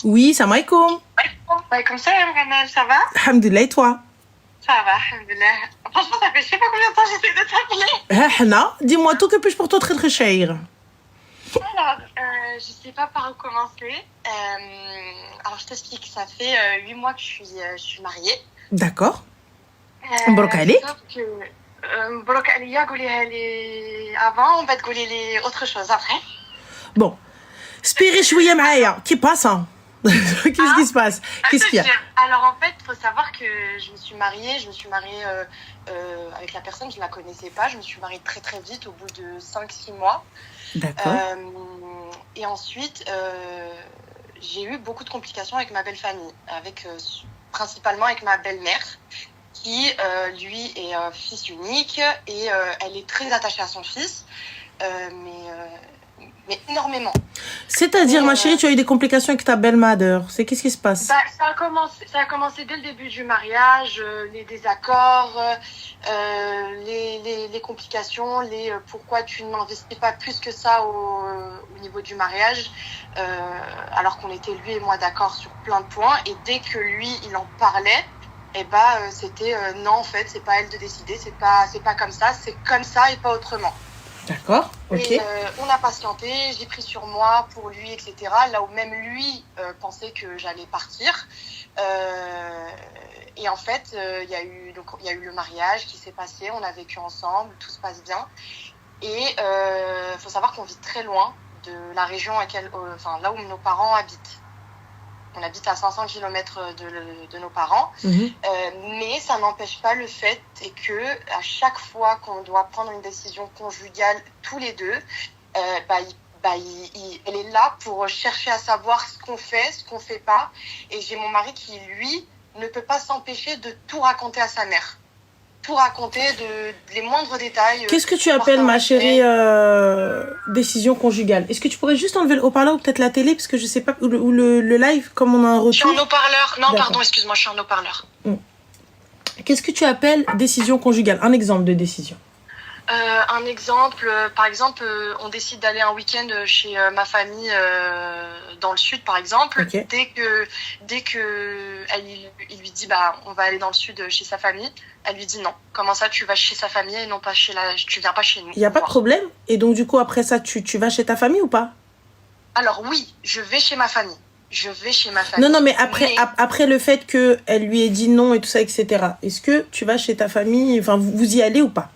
Oui, salam alaikum. Comme ça, Ranel, ça va? Alhamdulillah, et toi? Ça va, alhamdoulilah. Franchement, ça fait je sais pas combien de temps j'essaie de t'appeler. Hana, dis-moi tout, que puis-je pour toi très cher? Alors, je sais pas par où commencer. Alors, je t'explique. Ça fait 8 mois que je suis mariée. D'accord. مبروك عليك. Sauf que مبروك عليا قوليها لي avant, on va te gauler les autres choses après. Bon, spirez شوية معايا, qui passe hein? Qu'est-ce qui se passe? Qu'est-ce qu'il y a? Alors en fait, il faut savoir que je me suis mariée avec la personne, je ne la connaissais pas. Je me suis mariée très très vite, au bout de 5-6 mois. D'accord. Et ensuite, j'ai eu beaucoup de complications avec ma belle famille, principalement avec ma belle-mère, qui lui est fils unique et elle est très attachée à son fils, mais énormément. C'est-à-dire, ma chérie, tu as eu des complications avec ta belle-mère. Qu'est-ce qui se passe? Ça a commencé dès le début du mariage, les désaccords, les complications, pourquoi tu n'investis pas plus que ça au niveau du mariage, alors qu'on était lui et moi d'accord sur plein de points. Et dès que lui, il en parlait, c'était non, en fait, c'est pas elle de décider, c'est pas comme ça, c'est comme ça et pas autrement. D'accord, ok. Et on a patienté, j'ai pris sur moi pour lui, etc. Là où même lui pensait que j'allais partir. Et en fait, il y a eu le mariage qui s'est passé, on a vécu ensemble, tout se passe bien. Et faut savoir qu'on vit très loin de la région là où nos parents habitent. On habite à 500 km de nos parents, mais ça n'empêche pas le fait que à chaque fois qu'on doit prendre une décision conjugale tous les deux, elle est là pour chercher à savoir ce qu'on fait, ce qu'on fait pas. Et j'ai mon mari qui, lui, ne peut pas s'empêcher de tout raconter à sa mère. Tout raconter les moindres détails. Qu'est-ce que tu appelles, ma chérie, décision conjugale? Est-ce que tu pourrais juste enlever le haut-parleur ou peut-être la télé, parce que je sais pas, ou le live, comme on a un retour. Je suis en haut-parleur. Non, pardon, excuse-moi, je suis en haut-parleur. Qu'est-ce que tu appelles décision conjugale? Un exemple de décision. Un exemple, par exemple, on décide d'aller un week-end chez ma famille dans le sud, par exemple. Okay. Dès que il lui dit on va aller dans le sud chez sa famille, elle lui dit non. Comment ça, tu vas chez sa famille et non pas tu viens pas chez nous? Il y a pas de problème. Et donc du coup après ça, tu vas chez ta famille ou pas? Alors oui, je vais chez ma famille. Non, mais après le fait que elle lui ait dit non et tout ça, etc. Est-ce que tu vas chez ta famille? Enfin, vous y allez ou pas?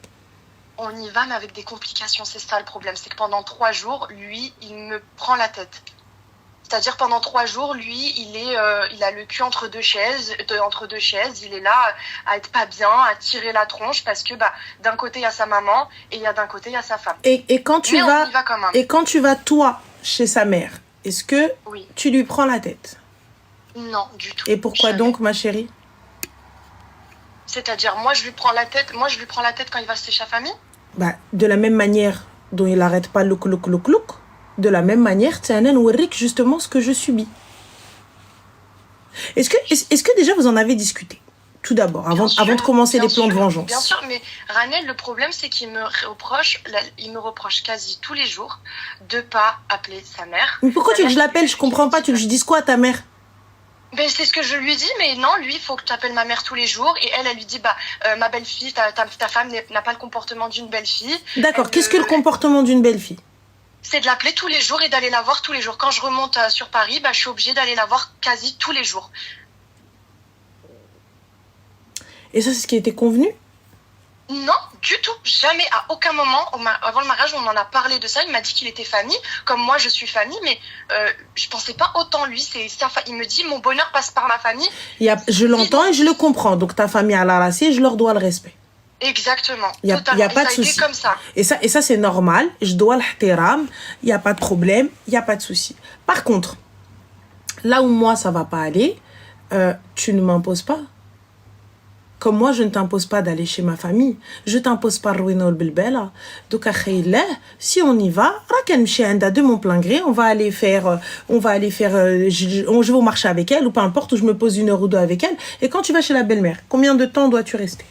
On y va, mais avec des complications. C'est ça le problème. C'est que pendant 3 jours, lui, il me prend la tête. C'est-à-dire pendant 3 jours, lui, il a le cul entre deux chaises. Il est là à être pas bien, à tirer la tronche parce que d'un côté il y a sa maman et d'un côté il y a sa femme. Et quand tu vas, on y va quand même. Et quand tu vas toi chez sa mère, est-ce que tu lui prends la tête? Non, du tout. Et pourquoi donc, ma chérie? C'est-à-dire moi je lui prends la tête quand il va chez sa famille? De la même manière dont il n'arrête pas louk, de la même manière, c'est justement ce que je subis. Est-ce que déjà vous en avez discuté? Tout d'abord, avant de commencer les plans de vengeance. Bien sûr, mais Ranel, le problème c'est qu'il me reproche quasi tous les jours de pas appeler sa mère. Mais pourquoi tu veux que je l'appelle? Je comprends pas, tu veux que je dise quoi à ta mère? C'est ce que je lui dis, mais non, lui, il faut que tu appelles ma mère tous les jours. Et elle lui dit, ma belle-fille, ta femme n'a pas le comportement d'une belle-fille. D'accord, qu'est-ce que le comportement d'une belle-fille? C'est de l'appeler tous les jours et d'aller la voir tous les jours. Quand je remonte sur Paris, je suis obligée d'aller la voir quasi tous les jours. Et ça, c'est ce qui a été convenu? Non, du tout. Jamais, à aucun moment, avant le mariage, on en a parlé de ça. Il m'a dit qu'il était famille, comme moi je suis famille, mais je pensais pas autant lui. Il me dit, mon bonheur passe par ma famille. Je l'entends et je le comprends. Donc ta famille a la racine, je leur dois le respect. Exactement. Il y a pas de souci. Comme ça. Et ça c'est normal. Je dois l'ihtiram. Il y a pas de problème. Il y a pas de souci. Par contre, là où moi ça va pas aller, tu ne m'imposes pas. Comme moi, je ne t'impose pas d'aller chez ma famille. Je t'impose pas Rouino Bilbela. Donc, si on y va, de mon plein gré, on va aller faire, je vais au marché avec elle, ou peu importe, où je me pose 1 heure ou 2 avec elle. Et quand tu vas chez la belle-mère, combien de temps dois-tu rester?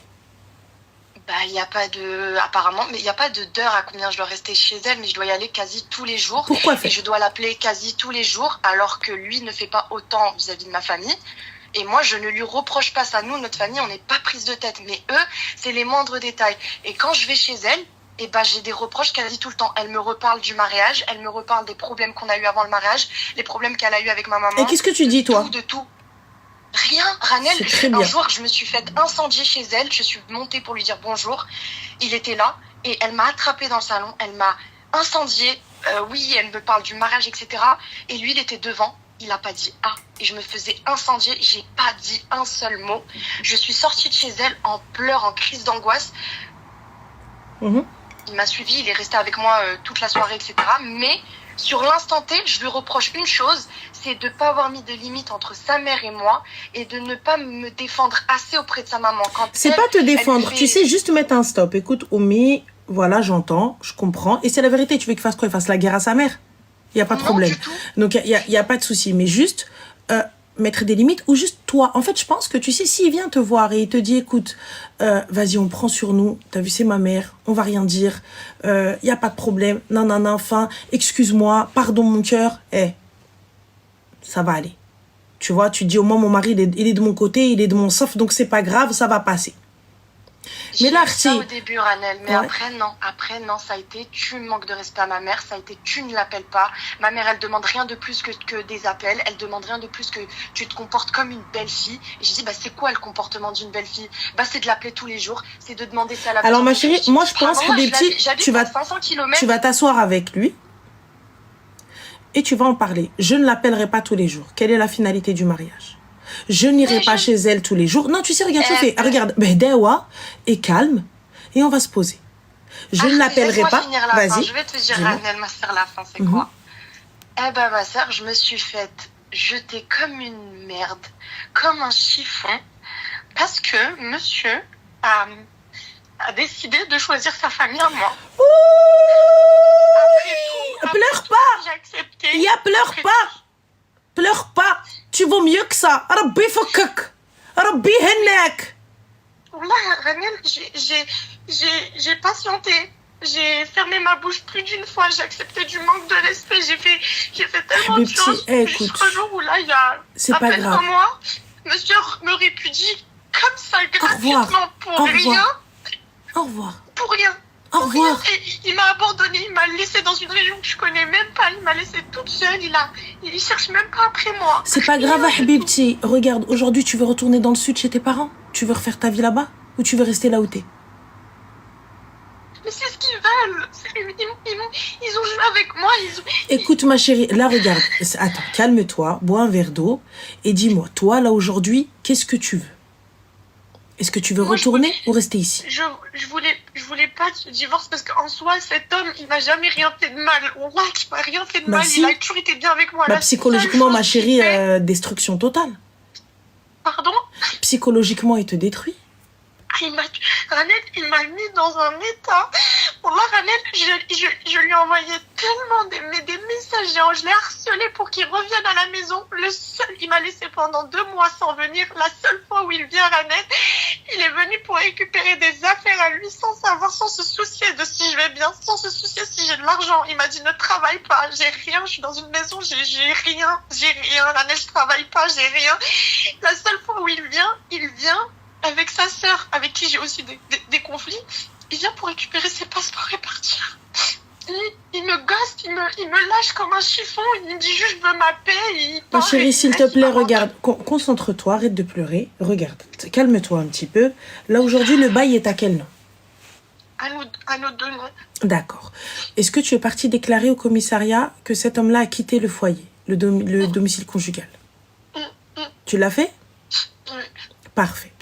Bah, il n'y a pas de, apparemment, mais il n'y a pas d'heure à combien je dois rester chez elle, mais je dois y aller quasi tous les jours. Pourquoi Et faire? je dois l'appeler quasi tous les jours, alors que lui ne fait pas autant vis-à-vis de ma famille. Et moi, je ne lui reproche pas ça. Nous, notre famille, on n'est pas prise de tête. Mais eux, c'est les moindres détails. Et quand je vais chez elle, eh ben, j'ai des reproches quasi tout le temps. Elle me reparle du mariage, elle me reparle des problèmes qu'on a eu avant le mariage, les problèmes qu'elle a eu avec ma maman. Et qu'est-ce que tu dis, toi? De tout. Rien, Ranel. C'est très bien. Un jour, je me suis fait incendier chez elle. Je suis montée pour lui dire bonjour. Il était là et elle m'a attrapée dans le salon. Elle m'a incendiée. Oui, elle me parle du mariage, etc. Et lui, il était devant. Il n'a pas dit ah. Et je me faisais incendier. J'ai pas dit un seul mot. Je suis sortie de chez elle en pleurs, en crise d'angoisse. Mhm. Il m'a suivi. Il est resté avec moi toute la soirée, etc. Mais sur l'instant T, je lui reproche une chose, c'est de ne pas avoir mis de limite entre sa mère et moi et de ne pas me défendre assez auprès de sa maman. C'est pas te défendre, tu sais, juste mettre un stop. Écoute, Oumi, voilà, j'entends, je comprends. Et c'est la vérité, tu veux qu'il fasse quoi? Il fasse la guerre à sa mère? Il n'y a pas de problème. Donc, il y a pas de souci. Mais juste mettre des limites ou juste toi. En fait, je pense que, tu sais, s'il vient te voir et il te dit, écoute, vas-y, on prend sur nous. T'as vu, c'est ma mère. On va rien dire. Il n'y a pas de problème. Non, non, non, enfin, excuse-moi. Pardon, mon cœur. Ça va aller. Tu vois, tu dis au moins, mon mari, il est de mon côté, il est de mon sauf, donc c'est pas grave, ça va passer. Mais là, ça au début, Ranel, mais ouais. Après, non, ça a été, tu manques de respect à ma mère, ça a été, tu ne l'appelles pas. Ma mère, elle demande rien de plus que des appels, elle demande rien de plus que tu te comportes comme une belle fille. Et j'ai dit, bah, c'est quoi le comportement d'une belle fille? Bah, c'est de l'appeler tous les jours, c'est de demander ça à la Alors, ma chérie, moi, je pense que des petits, tu vas t'asseoir avec lui et tu vas en parler. Je ne l'appellerai pas tous les jours. Quelle est la finalité du mariage? Je n'irai pas chez elle tous les jours. Non, tu sais, regarde, tu fais. Regarde, Behdewa et calme. Et on va se poser. Je ne l'appellerai pas. Vas-y. Je vais te dire, Ranel, ma soeur, la fin, c'est quoi? Eh ben, ma soeur, je me suis faite jeter comme une merde, comme un chiffon, parce que monsieur a décidé de choisir sa famille à moi. Pleure pas. J'ai accepté. Pleure pas. Pleure pas. Tu vaux mieux que ça. Rabbi fakak. Rabbi hennek. Ranel, j'ai patienté. J'ai fermé ma bouche plus d'une fois. J'ai accepté du manque de respect. J'ai fait tellement de choses. Jusqu'au jour où là, il y a à peine un mois, monsieur me répudie comme ça, gratuitement, pour rien. Au revoir. Pour rien. Au revoir. Il m'a abandonnée, il m'a laissée dans une région que je connais même pas. Il m'a laissée toute seule. Il cherche même pas après moi. C'est pas grave, Habibti. Regarde, aujourd'hui, tu veux retourner dans le sud chez tes parents? Tu veux refaire ta vie là-bas? Ou tu veux rester là où t'es? Mais c'est ce qu'ils veulent. Ils ont joué avec moi. Écoute, ma chérie, là, regarde. Attends, calme-toi, bois un verre d'eau et dis-moi, toi, là, aujourd'hui, qu'est-ce que tu veux? Est-ce que tu veux retourner ou rester ici? Je voulais pas ce divorce parce qu'en soi, cet homme, il m'a jamais rien fait de mal. Wallah, il m'a rien fait de mal. Si. Il a toujours été bien avec moi. Psychologiquement, ma chérie, destruction totale. Pardon? Psychologiquement, il te détruit. Ranel, il m'a mis dans un état. Wallah, Ranel, je lui ai envoyé tellement des messages. Je l'ai harcelé pour qu'il revienne à la maison. Il m'a laissé pendant 2 mois sans venir. La seule fois où il vient, Ranel, il est venu pour récupérer des affaires à lui sans savoir, sans se soucier de si je vais bien, sans se soucier si j'ai de l'argent. Il m'a dit ne travaille pas, j'ai rien, je suis dans une maison, j'ai rien, Ranel, je travaille pas, j'ai rien. La seule fois où il vient avec sa sœur, avec qui j'ai aussi des conflits, il vient pour récupérer ses passeports et partir. Il me gosse, il me lâche comme un chiffon, il me dit juste je veux ma paix. Ma chérie, s'il te plaît, regarde, concentre-toi, arrête de pleurer, regarde, calme-toi un petit peu. Là, aujourd'hui, le bail est à quel nom? À nos 2 noms. D'accord. Est-ce que tu es partie déclarer au commissariat que cet homme-là a quitté le foyer, le domicile conjugal? Tu l'as fait? Oui. Parfait.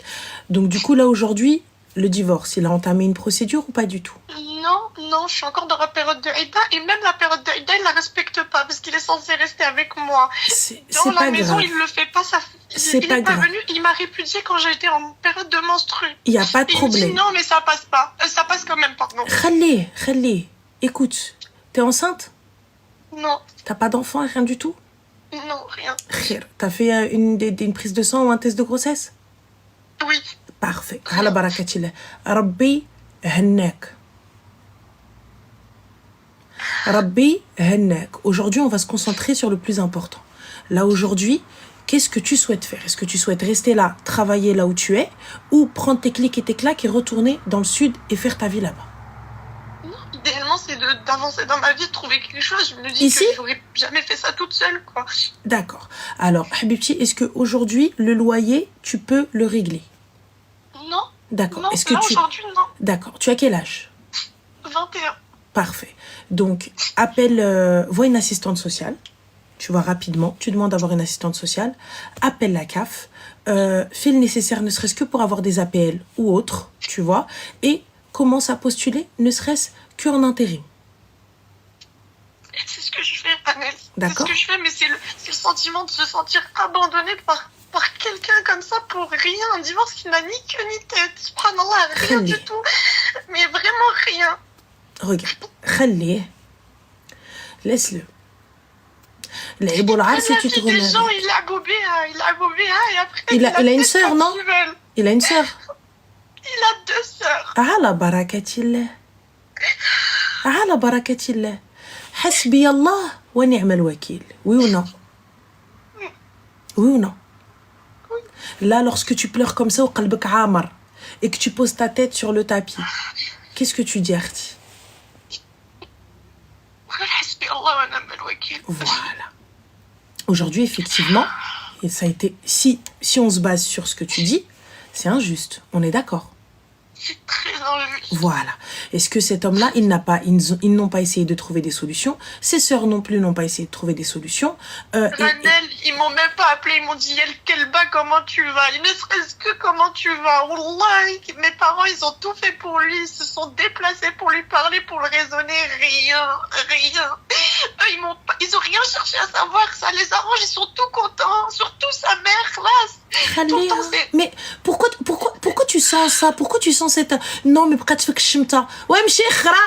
Donc, du coup, là, aujourd'hui, le divorce, il a entamé une procédure ou pas du tout? Non, je suis encore dans la période de Aïda et même la période de Aïda, il la respecte pas parce qu'il est censé rester avec moi. Dans la maison, il le fait pas, il n'est pas venu, il m'a répudié quand j'étais en période de menstru. Il n'y a pas de problème. Il dit non, mais ça passe pas. Ça passe quand même, pardon. Khalé, écoute, t'es enceinte? Non. T'as pas d'enfant, rien du tout? Non, rien. T'as fait une prise de sang ou un test de grossesse? Oui. Parfait. Ala barakatillah. Rabbi هناك. Rabbi hennak. Aujourd'hui, on va se concentrer sur le plus important. Là, aujourd'hui, qu'est-ce que tu souhaites faire? Est-ce que tu souhaites rester là, travailler là où tu es, ou prendre tes clics et tes claques et retourner dans le sud et faire ta vie là-bas? Non, idéalement, c'est d'avancer dans ma vie, de trouver quelque chose. Je me dis Ici? que j'aurais jamais fait ça toute seule, quoi. D'accord. Alors, Habibti, est-ce qu'aujourd'hui, le loyer, tu peux le régler? Non. D'accord. Non, Est-ce que là, tu... aujourd'hui, non. D'accord. Tu as quel âge? 21. Parfait. Donc, appelle, vois une assistante sociale. Tu vois rapidement, tu demandes d'avoir une assistante sociale. Appelle la CAF. Fais le nécessaire, ne serait-ce que pour avoir des APL ou autres, tu vois. Et commence à postuler, ne serait-ce qu'en intérim. C'est ce que je fais, Anel. D'accord. C'est ce que je fais, mais c'est le sentiment de se sentir abandonné par quelqu'un comme ça pour rien. Un divorce qui n'a ni queue ni tête. Subhanallah, rien du tout. Mais vraiment rien. Regarde, خليه. Laisse-le. العيب والعار si tu te des remets. gens, il a bobé, et après... Il a une sœur, non? Il a une sœur. Il a 2 sœurs. على بركة الله. على بركة الله. حسبي الله ونعم الوكيل. Oui ou non? Oui ou non? Là, lorsque tu pleures comme ça, au qalbek amar, et que tu poses ta tête sur le tapis, qu'est-ce que tu dis, Arti? Voilà. Aujourd'hui, effectivement, et ça a été, si on se base sur ce que tu dis, c'est injuste. On est d'accord. C'est très injuste. Voilà. Est-ce que cet homme-là, ils n'ont pas essayé de trouver des solutions? Ses sœurs non plus n'ont pas essayé de trouver des solutions. Manel, ils m'ont même pas appelé, ils m'ont dit El Kelba, comment tu vas? Il ne serait-ce que comment tu vas? Wallahi, mes parents, ils ont tout fait pour lui, ils se sont déplacés pour lui parler, pour le raisonner, rien. Eux, ils ont rien cherché à savoir, ça les arrange, ils sont tout contents, surtout sa mère, là. Mais pourquoi tu sens ça? Pourquoi tu sens cette... Non, mais pourquoi tu fais que chimta? Ouais, m'chi khra.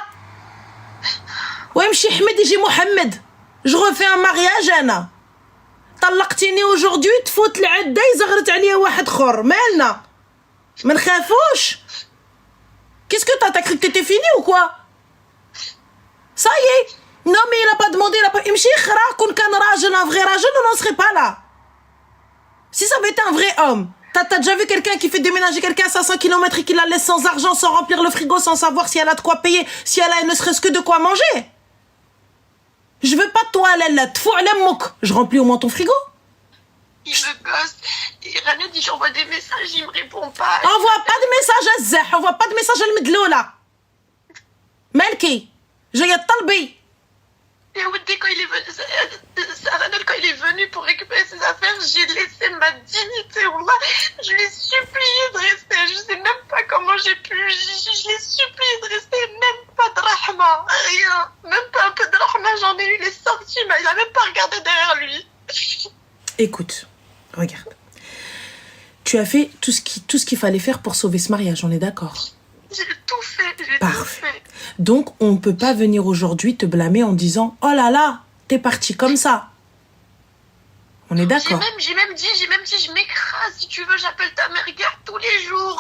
Ouais, m'chi Ahmed يجي Mohamed. Je refais un mariage, Anna. طلقتيني aujourd'hui, تفوت العدة يزغرت عليا واحد اخر. مالنا؟ ما نخافوش. Qu'est-ce que t'as cru que t'étais fini ou quoi? Ça y est. Non, mais il a pas demandé, il a pas... m'chi khra, كون كان راجل, un vrai راجل, on n'en serait pas là. Si ça avait été un vrai homme, t'as déjà vu quelqu'un qui fait déménager quelqu'un à 500 km et qui la laisse sans argent, sans remplir le frigo, sans savoir si elle a de quoi payer, si elle a ne serait-ce que de quoi manger? Je veux pas de toi, je remplis au moins ton frigo. Il me gosse. Et Rania dit j'envoie des messages, il me répond pas. Envoie pas de messages à Zah, envoie pas de messages à Medloula. Malki, j'ai talbi. Et quand il est venu, quand il est venu pour récupérer ses affaires, j'ai laissé ma dignité. Je l'ai supplié de rester. Je sais même pas comment j'ai pu. Je l'ai supplié de rester. Même pas de rahma. Rien. Même pas un peu de rahma. J'en ai eu les sorties, mais il a même pas regardé derrière lui. Écoute, regarde. Tu as fait tout ce qu'il fallait faire pour sauver ce mariage, on est d'accord? J'ai tout fait. Parfait. Donc, on ne peut pas venir aujourd'hui te blâmer en disant « Oh là là, t'es parti comme ça ». On est d'accord. J'ai même dit, je m'écrase. Si tu veux, j'appelle ta mère, regarde tous les jours.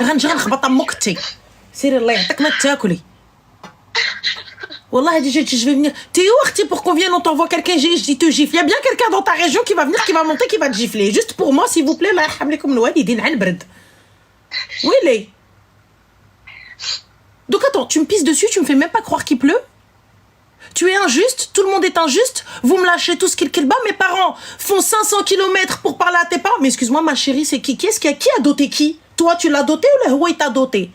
Wallah, je vais venir. T'es où, Arti, pour qu'on vienne, on t'envoie quelqu'un, je te gifle. Il y a bien quelqu'un dans ta région qui va venir, qui va monter, qui va te gifler. Juste pour moi, s'il vous plaît, la yarhamlikum l'walidin al brd. Oui, les. Donc attends, tu me pisses dessus, tu me fais même pas croire qu'il pleut? Tu es injuste, tout le monde est injuste, vous me lâchez tout ce qu'il bat, mes parents font 500 km pour parler à tes parents. Mais excuse-moi, ma chérie, c'est qui? Qui a doté qui? Toi, tu l'as doté ou le Huawei t'a doté?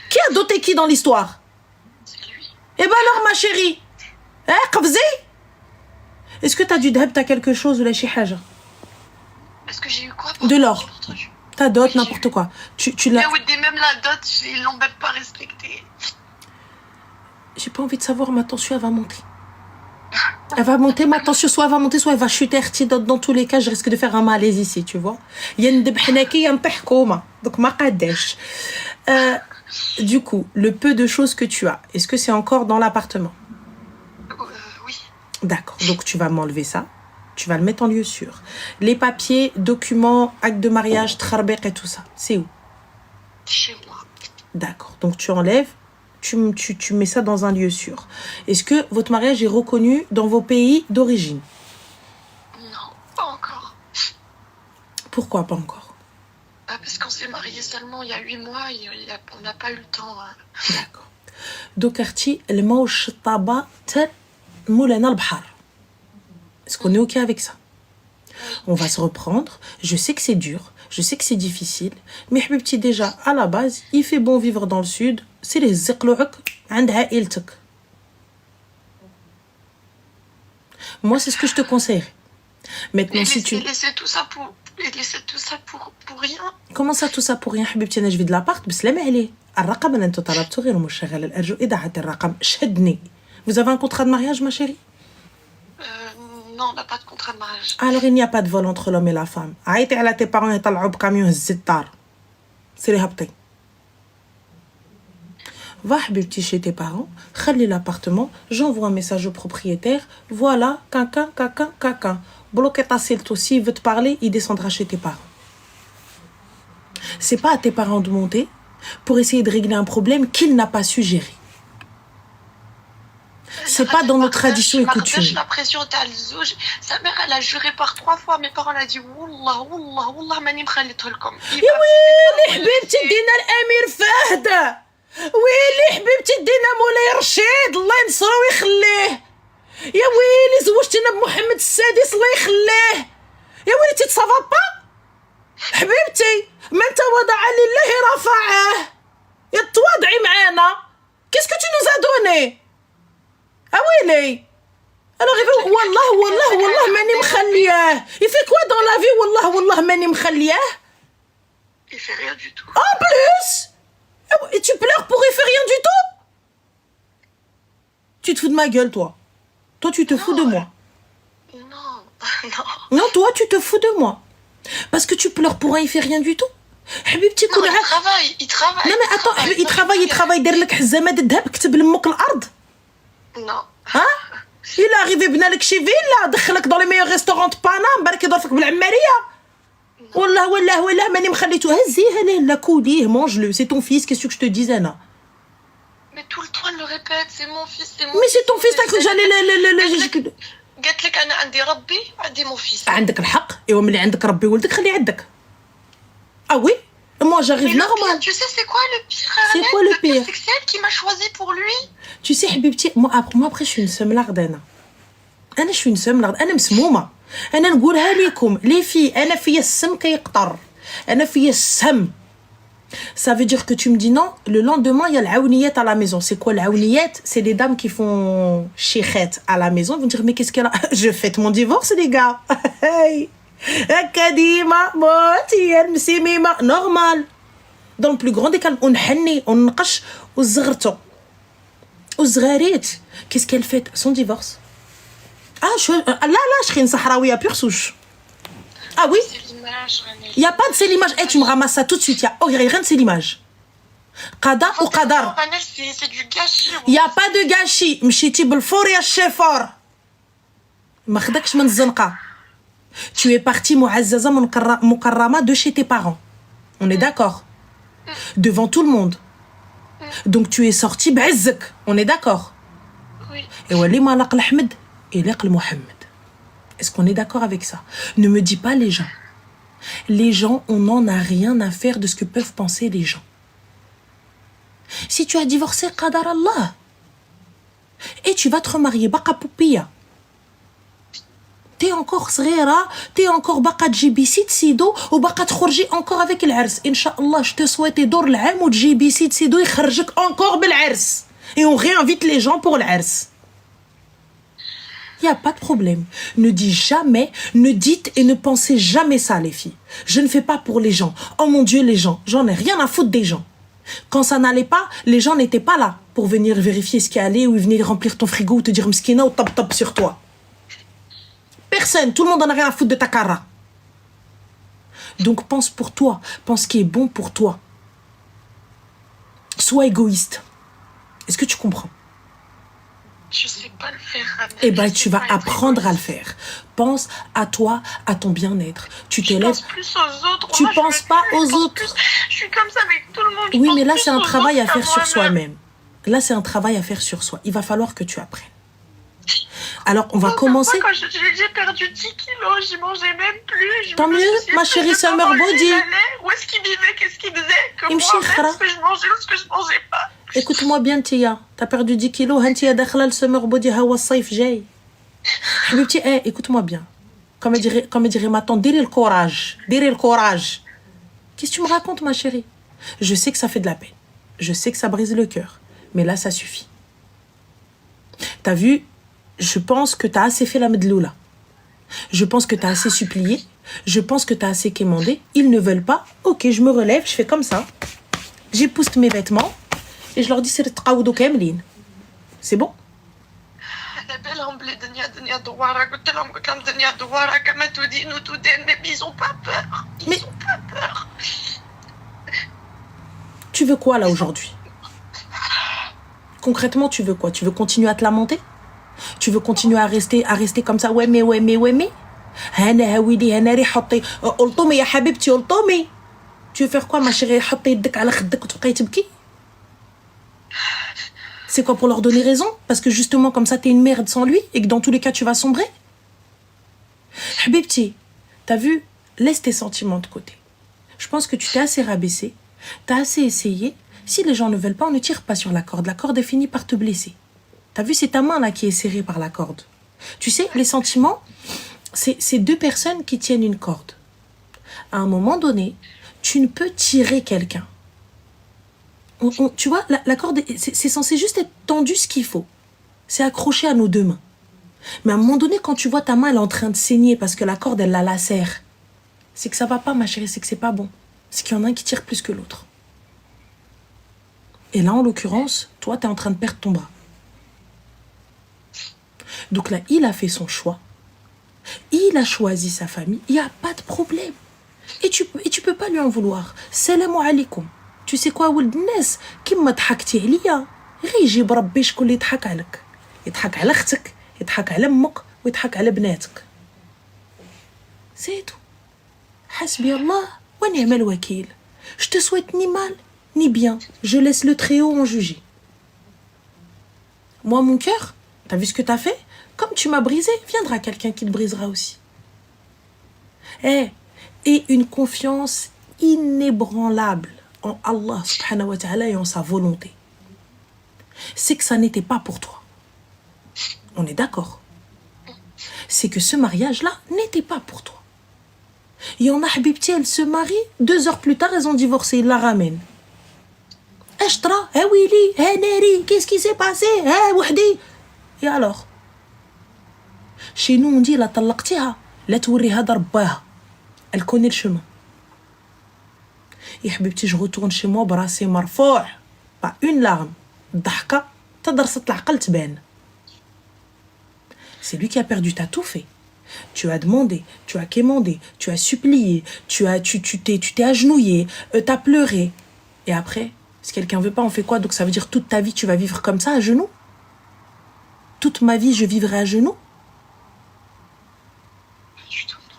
Qui a doté qui dans l'histoire? C'est lui. Eh ben alors, ma chérie, Qafzi? Est-ce que t'as du dhab, t'as quelque chose ou la chihaja? Est-ce que j'ai eu quoi? De l'or. Ta dot, n'importe quoi. Tu l'as... Mais oui, même la dot, ils l'ont même pas respectée. J'ai pas envie de savoir, ma tension, elle va monter. Elle va monter, ma tension, soit elle va monter, soit elle va chuter. Dans tous les cas, je risque de faire un malaise ici, tu vois. Donc, ma qadesh. Du coup, le peu de choses que tu as, est-ce que c'est encore dans l'appartement? Oui. D'accord, donc tu vas m'enlever ça. Tu vas le mettre en lieu sûr. Les papiers, documents, actes de mariage, trarbek et tout ça, c'est où? Chez moi. D'accord. Donc tu enlèves, tu mets ça dans un lieu sûr. Est-ce que votre mariage est reconnu dans vos pays d'origine? Non, pas encore. Pourquoi pas encore? Parce qu'on s'est mariés seulement il y a 8 mois et on n'a pas eu le temps. D'accord. دوكرتي الماء والشطابة حتى مولانا البحر. Est-ce qu'on est OK avec ça? On va se reprendre. Je sais que c'est dur. Je sais que c'est difficile. Mais حبيبتي déjà, à la base, il fait bon vivre dans le sud. C'est les زقلوعك عند عائلتك. Moi, c'est ce que je te conseillerais. Maintenant, si tu... laisser tout ça pour rien. Comment ça, tout ça pour rien حبيبتي أنا je vis de l'appart بسلام عليه. الرقم اللي انتو طلبتو غير مشغل الأرجو إذاعة الرقم شهدني. Vous avez un contrat de mariage, ma chérie? Non, on n'a pas de contrat de mariage. Alors, il n'y a pas de vol entre l'homme et la femme. عيطي على tes parents يطلعوا بكاميون هز الدار. سيري هبطي. Va حبيبتي chez tes parents, خلي l'appartement, j'envoie un message au propriétaire, voilà, quelqu'un. Bloquez ta celle aussi, il veut te parler, il descendra chez tes parents. C'est pas à tes parents de monter pour essayer de régler un problème qu'il n'a pas su gérer. C'est pas dans nos traditions et coutumes. La pression sa mère, elle a juré par 3 fois. Mes parents, elle a dit Wallah, mani mkhalito لكم. يا ويلي حبيبتي دينا الامير فهد. ويلي حبيبتي دينا مولاي رشيد الله ينصرو ويخليه. يا ويلي زوجتنا بمحمد السادس الله يخليه. يا ويلي تتصافا با حبيبتي من تواضع لله رفعه. يا تواضعي معانا. كيسكو tu nous as donné? Ah ويلي. Alors il fait والله ماني مخلياه. Il fait quoi dans la vie والله ماني مخلياه? Il fait rien du tout. En plus. Et tu pleures pour il fait rien du tout? Tu te fous de ma gueule, toi. Toi, tu te fous de moi. Non. Non, toi, tu te fous de moi. Parce que tu pleures pour un, il fait rien du tout. حبيبتي Non, il travaille. Non, mais attends, il travaille. دار لك حزامة الذهب كتب لمك الأرض. Non. ها؟ Il est arrivé بنا لك شي فيلا دخلك dans les meilleurs restaurants de Paname بارك يضرفك بالعمارية. والله ماني مخليتو هزيه ليه لا كوليه mange-le, c'est ton fils, qu'est-ce que je te dis أنا? Mais tout le temps elle le répète, c'est mon fils, Mais c'est ton fils, t'as cru que j'allais قالت لك انا عندي ربي عندي mon fils. عندك الحق. ايوا ملي عندك ربي ولدك خليه عندك. Ah oui? Moi j'arrive normal. Tu sais c'est quoi le pire? C'est quoi le pire? C'est que c'est elle qui m'a choisi pour lui. Tu sais حبيبتي moi après je suis une semlarde انا je suis une semlarde انا مسمومه. انا نقولها لكم لي في انا فيا السم كيقطر. انا فيا السم. Ça veut dire que tu me dis non, le lendemain, il y a l'Aouniyet à la maison. C'est quoi l'Aouniyet? C'est des dames qui font chichet à la maison. Ils vont dire, mais qu'est-ce qu'elle a? Je fête mon divorce, les gars. Normal. Dans le plus grand des calmes, on hanni, on nqash, on zgrto. On zgharit. Qu'est-ce qu'elle fait? Son divorce. Ah, là, je serai une sahraouia pure souche. Ah oui? Il n'y a pas de c'est l'image. Hey, tu me ramasses ça tout de suite. Il n'y a rien de c'est l'image. Qada ou qadar. C'est du gâchis. Il n'y a pas de gâchis. Mchiti بالفور يا الشيفور. ما خدكش من الزنقة. Tu es parti معززة مكرمة de chez tes parents. On est d'accord? Devant tout le monde. Donc tu es sorti بعزك. On est d'accord? Oui. Et واللي ما لق الحمد يلق المحمد. Est-ce qu'on est d'accord avec ça? Ne me dis pas les gens. Les gens, on n'en a rien à faire de ce que peuvent penser les gens. Si tu as divorcé, qadar Allah. Et tu vas te remarier, baqa poupia. T'es encore صغيرة, t'es encore baqa تجيبي 6 سيدو وباقا تخرجي encore avec العرس. Inch'Allah, je te souhaite دور العام وتجيبي 6 سيدو يخرجك encore بالعرس. Et on réinvite les gens pour العرس. Il n'y a pas de problème. Ne dis jamais, ne dites et ne pensez jamais ça, les filles. Je ne fais pas pour les gens. Oh mon Dieu, les gens. J'en ai rien à foutre des gens. Quand ça n'allait pas, les gens n'étaient pas là pour venir vérifier ce qui allait ou venir remplir ton frigo ou te dire mskina ou top sur toi. Personne. Tout le monde en a rien à foutre de ta cara. Donc pense pour toi. Pense ce qui est bon pour toi. Sois égoïste. Est-ce que tu comprends? Je sais pas le faire, Ahmed. Eh ben, tu vas apprendre à le faire. Pense à toi, à ton bien-être. Tu Je t'élèves. pense plus aux autres. Tu Moi, je penses me pas tue, je aux pense autres. plus- Je suis comme ça avec tout le monde. Je Oui, pense mais là, plus c'est un aux travail à autres faire qu'à sur moi-même. soi-même. Là, c'est un travail à faire sur soi. Il va falloir que tu apprennes. Alors, on va Moi, commencer. quand j'ai perdu 10 kilos, j'y mangeais même plus. Je Tant me mieux, souciais ma plus chérie de Summer comment lui, Body. il allait, où est-ce qu'il vivait, qu'est-ce qu'il faisait, que Il me moi-même, chiffre. ce que je mangeais ou ce que je mangeais pas. Écoute-moi bien, Tia. T'as perdu 10 kilos. Hantia dakhla le summer body hawa الصيف جاي. Habibti, écoute-moi bien. Comme dirait ma tante, direz le courage. Direz le courage. Qu'est-ce que tu me racontes, ma chérie? Je sais que ça fait de la peine. Je sais que ça brise le cœur. Mais là, ça suffit. T'as vu? Je pense que t'as assez fait la medloula. Je pense que t'as assez supplié. Je pense que t'as assez quémandé. Ils ne veulent pas. Ok, je me relève, je fais comme ça. J'épouste mes vêtements. Et je leur dis, c'est تقاودوا كاملين. C'est bon? أنا بالهم بلي دنيا دوارة قلت لهم دنيا دوارة كما تدين وتدين mais ils ont pas peur. Ils ont pas peur. Tu veux quoi là aujourd'hui? Concrètement, tu veux quoi? Tu veux continuer à te lamenter? Tu veux continuer à rester comme ça? Ouais mais. هنا هاويلي هنا ري حطي قلطمي يا حبيبتي قلطمي. Tu veux faire quoi ma chérie? حطي يدك على خدك وتبقاي تبكي. C'est quoi, pour leur donner raison? Parce que justement, comme ça, t'es une merde sans lui et que dans tous les cas, tu vas sombrer? Habibti, t'as vu? Laisse tes sentiments de côté. Je pense que tu t'es assez rabaissé, t'as assez essayé. Si les gens ne veulent pas, on ne tire pas sur la corde. La corde est finie par te blesser. T'as vu, c'est ta main là qui est serrée par la corde. Tu sais, les sentiments, c'est deux personnes qui tiennent une corde. À un moment donné, tu ne peux tirer quelqu'un. Tu vois, la corde, c'est censé juste être tendu ce qu'il faut. C'est accroché à nos deux mains. Mais à un moment donné, quand tu vois ta main, elle est en train de saigner parce que la corde, elle la lacère, c'est que ça va pas, ma chérie, c'est que c'est pas bon. C'est qu'il y en a un qui tire plus que l'autre. Et là, en l'occurrence, toi, t'es en train de perdre ton bras. Donc là, il a fait son choix. Il a choisi sa famille. Il n'y a pas de problème. Et tu peux pas lui en vouloir. Salam alaikum. Tu sais quoi, ولد الناس كيما ضحكتي عليا غير يجيب ربي شكون اللي يضحك عليك يضحك على اختك يضحك على امك ويضحك على بناتك سيتو حسبي الله ونعم الوكيل. Je te souhaite ni mal ni bien, je laisse le Très-Haut en juger. Moi mon cœur, t'as vu ce que t'as fait? Comme tu m'as brisé, viendra quelqu'un qui te brisera aussi. Et une confiance inébranlable en Allah subhanahu wa ta'ala et en sa volonté. C'est que ça n'était pas pour toi. On est d'accord. C'est que ce mariage-là n'était pas pour toi. Il y en a, Habibti, elle se marie, 2 heures plus tard, elles ont divorcé, ils la ramènent. Ashtra, Willy, Neri, qu'est-ce qui s'est passé? Wahdi. Et alors? Chez nous, on dit, la talaqtiha, la touriha darbaha. Elle connaît le chemin. Et Habibti, je retourne chez moi, brassé marfoua. Pas une larme. Dhaka, tadrasat l'aqal tban. C'est lui qui a perdu, t'as tout fait. Tu as demandé, tu as quémandé, tu as supplié, tu t'es agenouillé, t'as pleuré. Et après, si quelqu'un veut pas, on fait quoi? Donc ça veut dire toute ta vie, tu vas vivre comme ça, à genoux? Toute ma vie, je vivrai à genoux?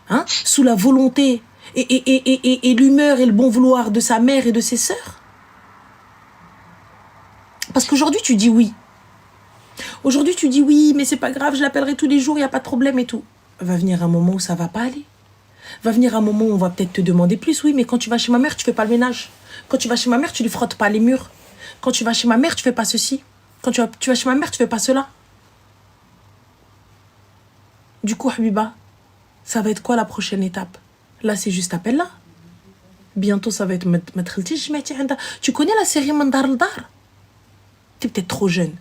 Hein? Sous la volonté et l'humeur et le bon vouloir de sa mère et de ses sœurs? Parce qu'aujourd'hui, tu dis oui. Aujourd'hui, tu dis oui, mais c'est pas grave, je l'appellerai tous les jours, il n'y a pas de problème et tout. Va venir un moment où ça va pas aller. Va venir un moment où on va peut-être te demander plus. Oui, mais quand tu vas chez ma mère, tu fais pas le ménage. Quand tu vas chez ma mère, tu lui frottes pas les murs. Quand tu vas chez ma mère, tu fais pas ceci. Quand tu vas chez ma mère, tu fais pas cela. Du coup, Habiba, ça va être quoi la prochaine étape? Là, c'est juste appel là. Bientôt, ça va être Tu connais la série Mandar al Dar? T'es peut-être trop jeune.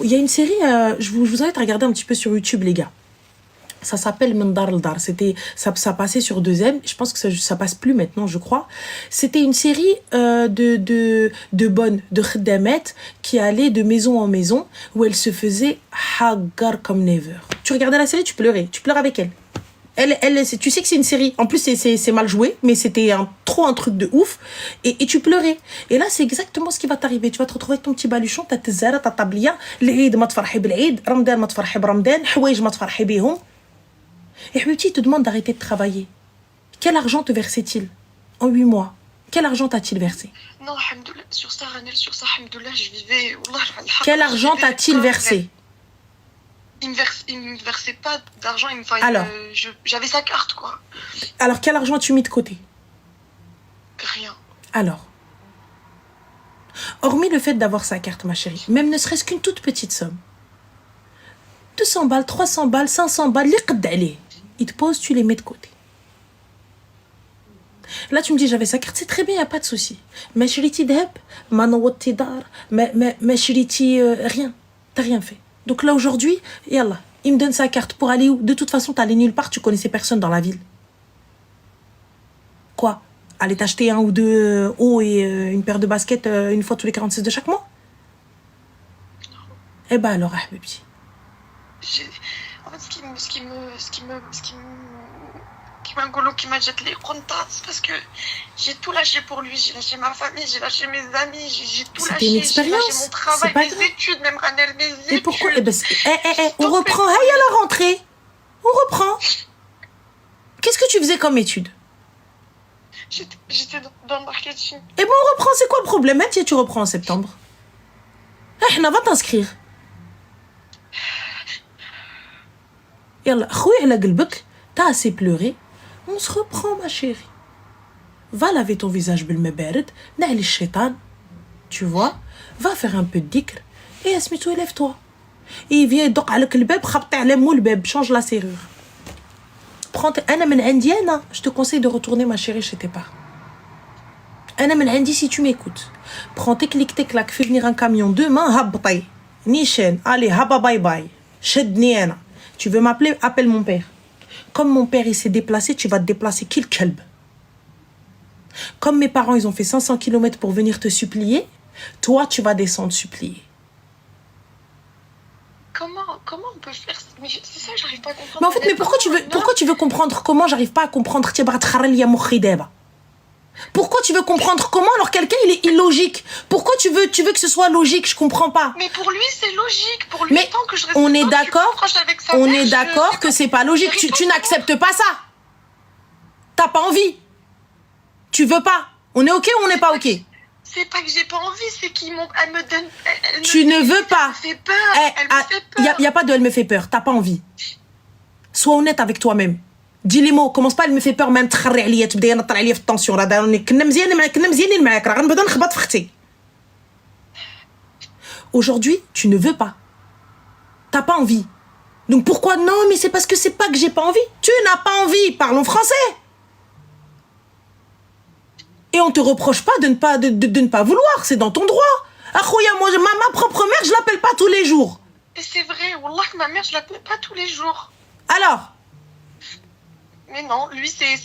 Il y a une série, je vous invite à regarder un petit peu sur YouTube, les gars. Ça s'appelle Mandar al Dar. Ça passait sur 2M. Je pense que ça passe plus maintenant, je crois. C'était une série de bonnes, de khdamet, qui allait de maison en maison, où elle se faisait hagar comme never. Tu regardais la série, tu pleurais. Tu pleures avec elle. Tu sais que c'est une série. En plus, c'est mal joué, mais c'était trop un truc de ouf. Et tu pleurais. Et là, c'est exactement ce qui va t'arriver. Tu vas te retrouver avec ton petit baluchon, ta tezara, ta tabliya. L'Eid, ma tfarhi b'l'Eid. Ramadan, ma tfarhi b'Ramadan. Houaïj, ma tfarhi bihom. Et Habibti, il te demande d'arrêter de travailler. Quel argent te versait-il en 8 mois? Quel argent t'a-t-il versé? Non, alhamdoulilah, sur ça, Ranel, sur ça, alhamdoulilah, je vivais. Quel argent t'a-t-il versé? Il me versait pas d'argent, Alors, j'avais sa carte, quoi. Alors, quel argent as-tu mis de côté? Rien. Alors, hormis le fait d'avoir sa carte, ma chérie, même ne serait-ce qu'une toute petite somme, 200 balles, 300 balles, 500 balles, il te pose, tu les mets de côté. Là, tu me dis, j'avais sa carte, c'est très bien, il n'y a pas de souci. Mais chérie, d'heb, manawati dar, mais chérie, rien. T'as rien fait. Donc là, aujourd'hui, yallah, il me donne sa carte pour aller où? De toute façon, t'allais nulle part, tu connaissais personne dans la ville. Quoi? Aller t'acheter un ou deux hauts et une paire de baskets une fois tous les 46 de chaque mois? Eh ben alors, Habibti. En fait, qui m'a jeté les comptes, c'est parce que j'ai tout lâché pour lui. J'ai lâché ma famille, j'ai lâché mes amis, j'ai tout lâché. C'était une expérience. J'ai lâché mon travail, mes études, même Ranel, mes études. Et pourquoi? Eh ben, on reprend. Hey, à la rentrée. On reprend. Qu'est-ce que tu faisais comme étude? J'étais dans le marketing. Eh ben, on reprend. C'est quoi le problème? Tiens, tu reprends en septembre. Eh, on va t'inscrire. Yallah, khoui ala qalbak, t'as assez pleuré. On se reprend, ma chérie. Va laver ton visage بالمبارد, نعلي الشيطان. Tu vois? Va faire un peu de dhikr. Et Asmito, élève-toi. Et il vient يدق عليك الباب, خبطي على مو الباب, change la serrure. أنا من عندي أنا, je te conseille de retourner, ma chérie, chez tes parents. أنا من عندي, si tu m'écoutes. Prends tes clics, fais venir un camion demain, هبطي. Nishan, allez, haba bye bye. شدني أنا. Tu veux m'appeler? Appelle mon père. Comme mon père il s'est déplacé, tu vas te déplacer kill kelb. Comme mes parents ils ont fait 500 km pour venir te supplier, toi tu vas descendre supplier. Comment on peut faire ça? Mais c'est ça, j'arrive pas à comprendre. Mais en fait, mais pourquoi tu veux comprendre comment? J'arrive pas à comprendre. Pourquoi tu veux comprendre comment alors quelqu'un il est illogique? Pourquoi tu veux que ce soit logique? Je comprends pas. Mais pour lui c'est logique. Pour lui, mais tant que je reste on est pas, d'accord. On est d'accord que c'est pas logique. Tu n'acceptes pas ça. T'as pas envie. Tu veux pas. On est ok ou on n'est pas ok? C'est pas que j'ai pas envie, c'est qu'ils m'ont. Elle me donne. Tu ne veux pas. Elle me fait peur. Elle me fait peur. Y a pas de elle me fait peur. T'as pas envie. Sois honnête avec toi-même. Dis les mots, commence pas, elle me fait peur même تخري عليا تبدا ينطر عليا في الطونسيون راه كنا مزيانين معاك راه غنبدا نخبط في اختي. Aujourd'hui, tu ne veux pas. T'as pas envie. Donc pourquoi? Non, mais c'est parce que c'est pas que j'ai pas envie. Tu n'as pas envie, parlons français. Et on te reproche pas de ne pas vouloir, c'est dans ton droit. Akhouya, moi ma propre mère, je l'appelle pas tous les jours. Et c'est vrai, wallah ma mère, je l'appelle pas tous les jours. Alors? Mais non, lui c'est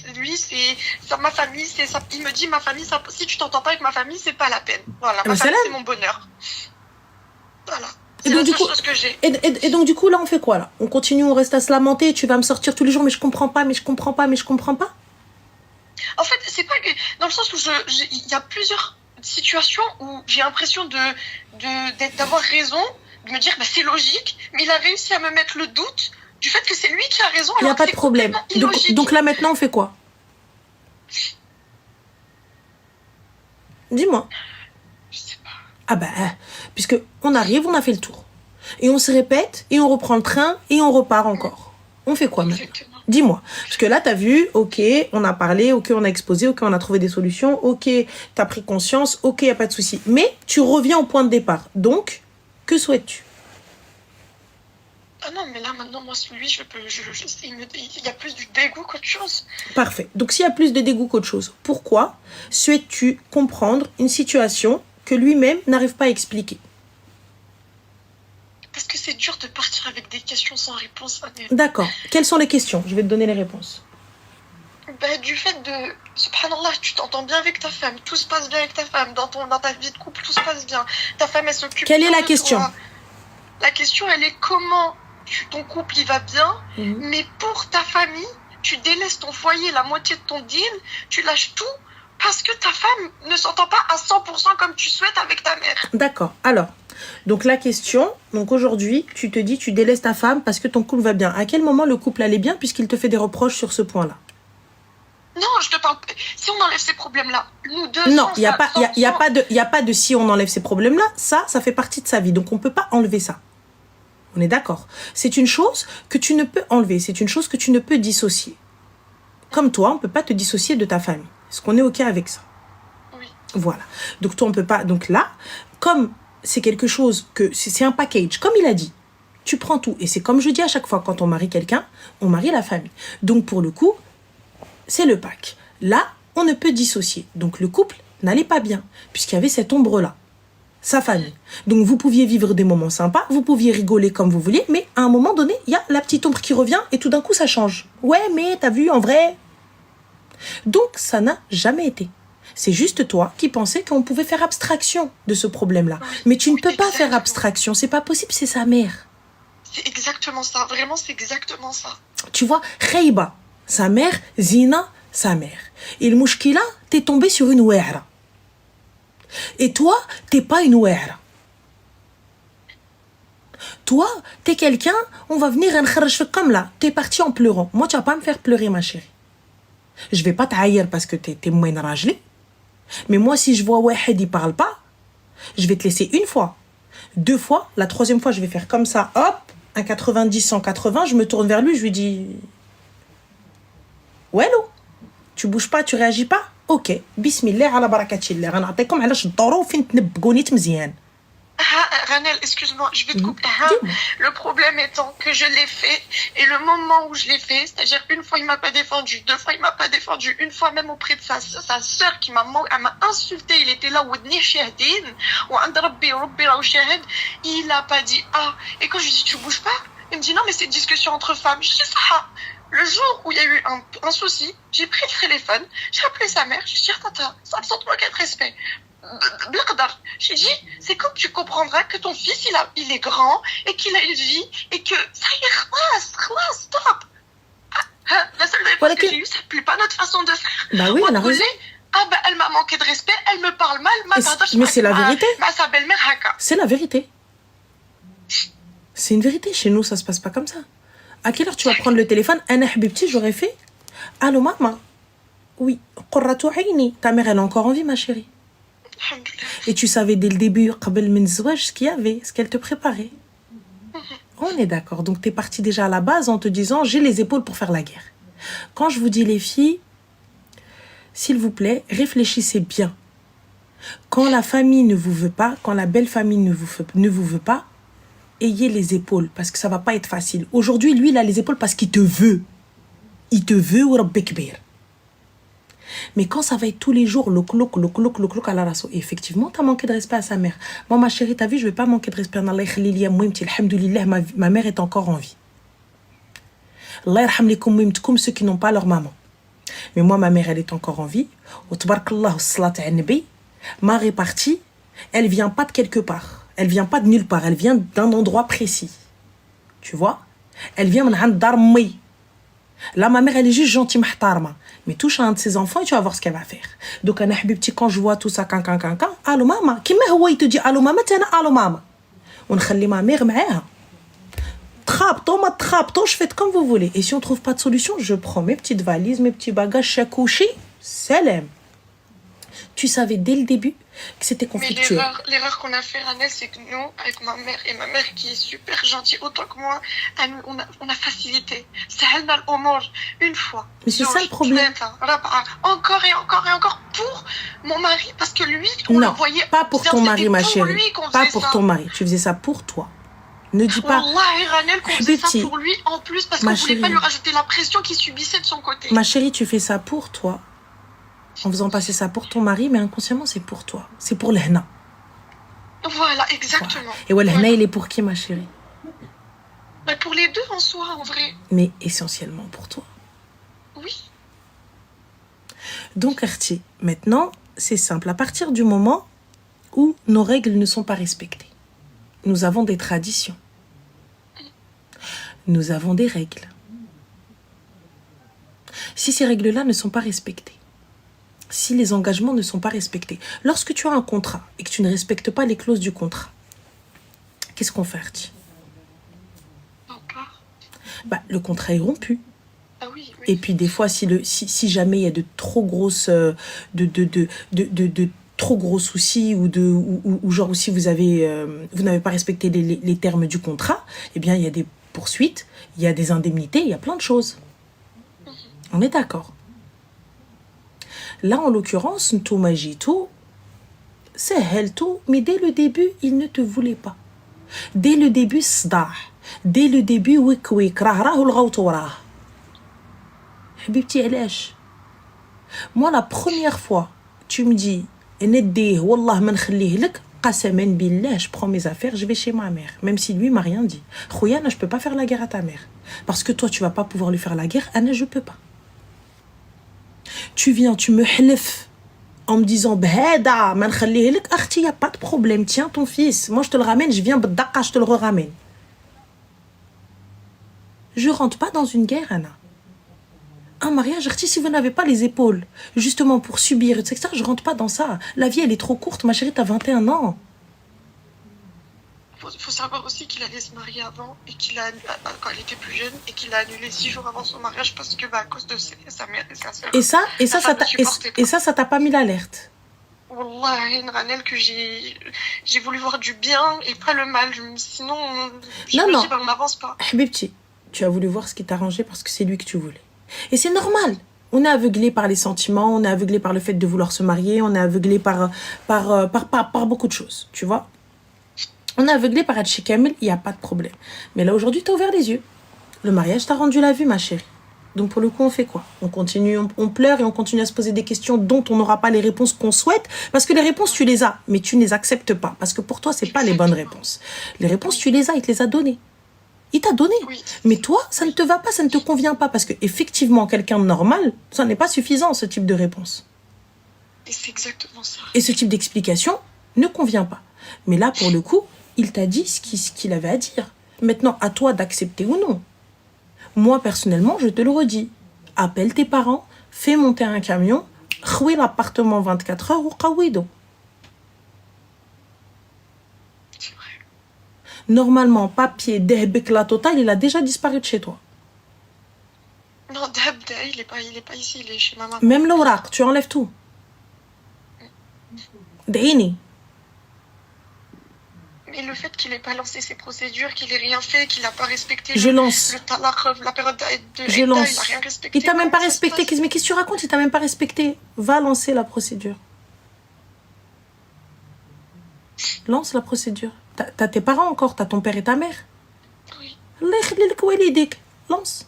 ça, ma famille, c'est ça. Il me dit ma famille, ça, si tu t'entends pas avec ma famille, c'est pas la peine. Voilà, ma famille c'est mon bonheur. Voilà. C'est la seule chose que j'ai. Et donc du coup là on fait quoi là? On continue, on reste à se lamenter, tu vas me sortir tous les jours, mais je comprends pas. En fait, c'est pas que dans le sens où il y a plusieurs situations où j'ai l'impression d'avoir raison, de me dire bah c'est logique, mais il a réussi à me mettre le doute du fait que c'est lui qui a raison. Il n'y a pas de problème. Donc là maintenant on fait quoi? Dis-moi. Je sais pas. Ah bah, puisque on arrive, on a fait le tour. Et on se répète, et on reprend le train, et on repart encore. On fait quoi maintenant? Dis-moi. Parce que là, t'as vu, ok, on a parlé, ok, on a exposé, ok, on a trouvé des solutions, ok, t'as pris conscience, ok, y a pas de souci. Mais tu reviens au point de départ. Donc, que souhaites-tu? Ah non, mais là, maintenant, moi, lui, il y a plus du dégoût qu'autre chose. Parfait. Donc, s'il y a plus de dégoût qu'autre chose, pourquoi souhaites-tu comprendre une situation que lui-même n'arrive pas à expliquer? Parce que c'est dur de partir avec des questions sans réponse. D'accord. Quelles sont les questions? Je vais te donner les réponses. Bah, du fait de... Subhanallah, tu t'entends bien avec ta femme, tout se passe bien avec ta femme, dans ta vie de couple, tout se passe bien. Ta femme, elle s'occupe. Quelle est la question? La question, elle est comment ton couple, il va bien, mais pour ta famille, tu délaisses ton foyer, la moitié de ton deal, tu lâches tout parce que ta femme ne s'entend pas à 100% comme tu souhaites avec ta mère. D'accord. Alors, donc la question, donc aujourd'hui, tu te dis, tu délaisses ta femme parce que ton couple va bien. À quel moment le couple allait bien puisqu'il te fait des reproches sur ce point-là? Non, je te parle. Si on enlève ces problèmes-là, nous deux. Non, il y a pas de si on enlève ces problèmes-là. Ça fait partie de sa vie. Donc on peut pas enlever ça. On est d'accord. C'est une chose que tu ne peux enlever. C'est une chose que tu ne peux dissocier. Comme toi, on peut pas te dissocier de ta famille. Est-ce qu'on est OK avec ça? Oui. Voilà. Donc toi, on peut pas. Donc là, comme c'est quelque chose que c'est un package, comme il a dit, tu prends tout. Et c'est comme je dis à chaque fois, quand on marie quelqu'un, on marie la famille. Donc pour le coup, c'est le pack. Là, on ne peut dissocier. Donc le couple n'allait pas bien, puisqu'il y avait cette ombre-là, sa famille. Donc vous pouviez vivre des moments sympas, vous pouviez rigoler comme vous vouliez, mais à un moment donné, il y a la petite ombre qui revient et tout d'un coup, ça change. Ouais, mais t'as vu, en vrai. Donc ça n'a jamais été. C'est juste toi qui pensais qu'on pouvait faire abstraction de ce problème-là. Mais tu ne peux pas faire abstraction, c'est pas possible, c'est sa mère. C'est exactement ça, vraiment c'est exactement ça. Tu vois, Khayba, sa mère, Zina, sa mère. Et le mouchkila, t'es tombé sur une ouera. Et toi, t'es pas une ouera. Toi, t'es quelqu'un, on va venir comme là. T'es parti en pleurant. Moi, tu vas pas me faire pleurer, ma chérie. Je vais pas t'haïr parce que t'es moins rajlé. Mais moi, si je vois Wahed, il parle pas, je vais te laisser une fois. 2 fois. La 3e fois, je vais faire comme ça. Hop, un 90, 180. Je me tourne vers lui, je lui dis... Wallo, tu bouges pas, tu réagis pas? Ok. Bismillah ala barakatillah. غنعطيكم علاش تدوروا فين تنبقوني مزيان. Ranel, excuse-moi, je vais te couper. Le problème étant que je l'ai fait, et le moment où je l'ai fait, c'est-à-dire une fois il m'a pas défendu, 2 fois il m'a pas défendu, une fois même auprès de sa sœur qui m'a insulté, il était là, il a pas dit ah. Et quand je lui dis tu bouges pas, il me dit non mais c'est une discussion entre femmes. Je dis ça. Le jour où il y a eu un souci, j'ai pris le téléphone, j'ai appelé sa mère, je lui ai dit tata, ça me semble manquer de respect. J'ai dit, c'est comme tu comprendras que ton fils, il est grand et qu'il a une vie et que ça y est, stop. La seule réponse que j'ai eue, ça ne plaît pas notre façon de faire. Bah oui, elle a raison. Elle m'a manqué de respect, elle me parle mal, mais c'est la vérité. Sa belle-mère, c'est la vérité. C'est une vérité. Chez nous, ça se passe pas comme ça. À quelle heure tu vas prendre le téléphone? Anna Habibti, j'aurais fait. Allô, maman? Oui. Ta mère, elle est encore en vie, ma chérie. Et tu savais dès le début, ce qu'il y avait, ce qu'elle te préparait. On est d'accord. Donc, tu es partie déjà à la base en te disant, j'ai les épaules pour faire la guerre. Quand je vous dis, les filles, s'il vous plaît, réfléchissez bien. Quand la famille ne vous veut pas, quand la belle famille ne vous veut pas, ayez les épaules, parce que ça va pas être facile. Aujourd'hui, lui, il a les épaules parce qu'il te veut. Il te veut, ou Rabbi Kbir. Mais quand ça va être tous les jours, le cloc à la rasso, effectivement, tu as manqué de respect à sa mère. Moi, ma chérie, t'as vu, je vais pas manquer de respect. Alhamdoulilah, ma mère est encore en vie. Allah yarham likum mimtkoum, ceux qui n'ont pas leur maman. Mais moi, ma mère, elle est encore en vie. Wa tabarakallah, salat al nabi. Ma répartie, elle vient pas de quelque part. Elle vient pas de nulle part. Elle vient d'un endroit précis. Tu vois? Elle vient de Darmi. Là, ma mère, elle est juste gentille, mahtarma. Mais touche à un de ses enfants et tu vas voir ce qu'elle va faire. Donc, un habibti, quand je vois tout ça, allô, maman. Qui m'a il te dit allô, maman, t'es allô, maman. On khali ma mère, معاها. Trapto, je fais comme vous voulez. Et si on trouve pas de solution, je prends mes petites valises, mes petits bagages, chakouchi, salam. Tu savais dès le début que c'était conflictuel. Mais l'erreur qu'on a fait, Ranel, c'est que nous, avec ma mère, et ma mère qui est super gentille, autant que moi, on a facilité. C'est une fois. Mais c'est ça le problème. Encore et encore pour mon mari, parce que lui, on le voyait. Pas pour ton mari, ma chérie. Pas pour ton mari. Tu faisais ça pour toi. Ne dis pas. Wallahi, Ranel, qu'on faisait ça pour lui en plus, parce qu'on voulait pas lui rajouter la pression qu'il subissait de son côté. Ma chérie, tu fais ça pour toi. En faisant passer ça pour ton mari, mais inconsciemment, c'est pour toi. C'est pour le hna. Voilà, exactement. Et ouais, le hna, il est pour qui, ma chérie? Bah, pour les deux en soi, en vrai. Mais essentiellement pour toi. Oui. Donc, Arti, maintenant, c'est simple. À partir du moment où nos règles ne sont pas respectées, nous avons des traditions. Nous avons des règles. Si ces règles-là ne sont pas respectées, si les engagements ne sont pas respectés, lorsque tu as un contrat et que tu ne respectes pas les clauses du contrat, qu'est-ce qu'on fait, Arti? Bah, le contrat est rompu. Ah oui, oui. Et puis des fois, si jamais il y a de trop grosses, de trop gros soucis ou genre si vous n'avez pas respecté les termes du contrat, eh bien il y a des poursuites, il y a des indemnités, il y a plein de choses. On est d'accord. Là, en l'occurrence, Ntoumajito, c'est Helto, mais dès le début, il ne te voulait pas. Dès le début, Sdah. Dès le début, Wik Wik, Rahra ou l'Gautoura. Habibti, Alash. Moi, la première fois, tu me dis, Nedde, Wallah, man khallih lek, qasaman billah, je prends mes affaires, je vais chez ma mère. Même si lui m'a rien dit. Khouyana, je peux pas faire la guerre à ta mère. Parce que toi, tu vas pas pouvoir lui faire la guerre, Anna, je peux pas. Tu viens, tu me hlef en me disant Bhada, man khallih lek, akhti, y a pas de problème, tiens ton fils. Moi, je te le ramène, je viens Bdaka, je te le ramène. Je rentre pas dans une guerre, Anna. Un mariage, si vous n'avez pas les épaules, justement pour subir, etc., je rentre pas dans ça. La vie, elle est trop courte, ma chérie, t'as 21 ans. Il faut savoir aussi qu'il allait se marier avant, et quand il était plus jeune, et qu'il a annulé 6 jours avant son mariage parce que, à cause de sa mère et sa soeur. Et ça t'a pas mis l'alerte. Wallah, une ranelle que j'ai voulu voir du bien et pas le mal. Sinon, on n'avance pas. Habibti, tu as voulu voir ce qui t'arrangeait parce que c'est lui que tu voulais. Et c'est normal. On est aveuglé par les sentiments, on est aveuglé par le fait de vouloir se marier, on est aveuglé par beaucoup de choses, tu vois. On est aveuglé par Hatchi Kamel, il n'y a pas de problème. Mais là, aujourd'hui, tu as ouvert les yeux. Le mariage t'a rendu la vue, ma chérie. Donc, pour le coup, on fait quoi? On continue, on pleure et on continue à se poser des questions dont on n'aura pas les réponses qu'on souhaite. Parce que les réponses, tu les as, mais tu ne les acceptes pas. Parce que pour toi, ce n'est pas les bonnes réponses. Les réponses, tu les as, il te les a données. Il t'a donné. Oui. Mais toi, ça ne te va pas, ça ne te convient pas. Parce que effectivement, quelqu'un de normal, ça n'est pas suffisant, ce type de réponse. Et c'est exactement ça. Et ce type d'explication ne convient pas. Mais là, pour le coup, il t'a dit ce qu'il avait à dire. Maintenant, à toi d'accepter ou non. Moi, personnellement, je te le redis. Appelle tes parents, fais monter un camion, khoui l'appartement 24 heures ou qawido. Normalement, papier, dehbek la totale, il a déjà disparu de chez toi. Non, Dehbda, il est pas ici, il est chez maman. Même l'orak, tu enlèves tout. D'ini. Mais le fait qu'il n'ait pas lancé ses procédures, qu'il n'ait rien fait, qu'il n'a pas respecté le talaq, la période de je lance. Il n'a rien respecté. Il t'a même pas respecté. Mais qu'est-ce que tu racontes? Il t'a même pas respecté. Va lancer la procédure. Lance la procédure. T'as tes parents encore, t'as ton père et ta mère. Oui. Lance.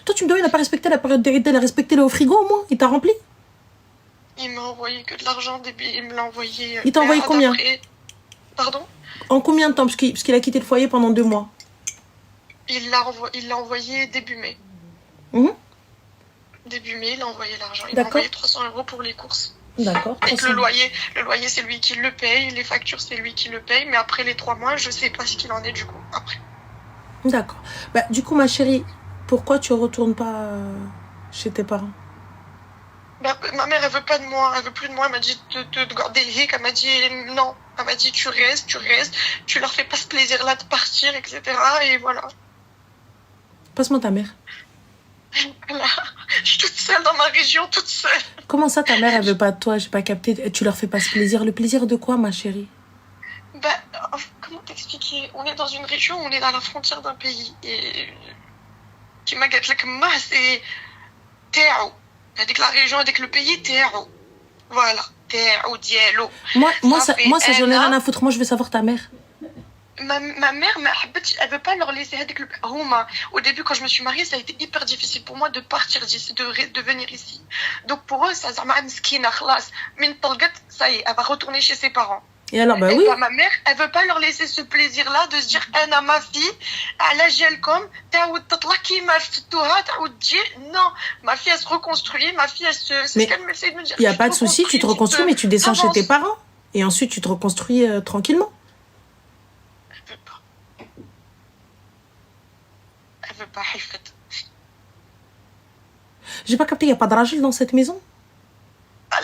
Toi, tu me dis, il n'a pas respecté la période d'Aïd, il a respecté le frigo au moins. Il t'a rempli. Il m'a envoyé que de l'argent, il me l'a envoyé. Il t'a envoyé combien? Pardon? En combien de temps? Parce qu'il a quitté le foyer pendant 2 mois. Il l'a envoyé début mai. Début mai, il a envoyé l'argent. Il m'a envoyé 300 € pour les courses. D'accord. Et que le loyer, c'est lui qui le paye, les factures, c'est lui qui le paye, mais après les 3 mois, je sais pas ce qu'il en est du coup, après. D'accord. Bah, du coup, ma chérie, pourquoi tu retournes pas chez tes parents? Bah, ma mère, elle veut pas de moi, elle veut plus de moi, elle m'a dit de garder le hic, elle m'a dit non, elle m'a dit tu restes, tu leur fais pas ce plaisir-là de partir, etc. Et voilà. Passe-moi ta mère. Voilà. Je suis toute seule dans ma région, toute seule. Comment ça, ta mère, elle veut pas de toi? J'ai pas capté. Tu leur fais pas ce plaisir. Le plaisir de quoi, ma chérie? Bah, comment t'expliquer? On est dans une région, on est à la frontière d'un pays. Et qui m'a gâté le ma, c'est Théo. Avec la région, avec le pays, Théo. Voilà. Théo, Diallo. Moi, ça, j'en ai rien à foutre. Moi, je veux savoir ta mère. Ma mère, elle veut pas leur laisser. Au début, quand je me suis mariée, ça a été hyper difficile pour moi de partir d'ici, de venir ici. Donc pour eux, ça y est, elle va retourner chez ses parents. Et alors, bah oui. Ma mère, elle veut pas leur laisser ce plaisir-là de se dire, ma fille, non, ma fille, elle se reconstruit, ma fille, c'est ce qu'elle m'essaie de me dire. Il n'y a pas de souci, tu te reconstruis, mais tu descends chez tes parents. Et ensuite, tu te reconstruis tranquillement. Elle veut pas. Elle veut pas, J'ai pas capté, il n'y a pas de rajil dans cette maison?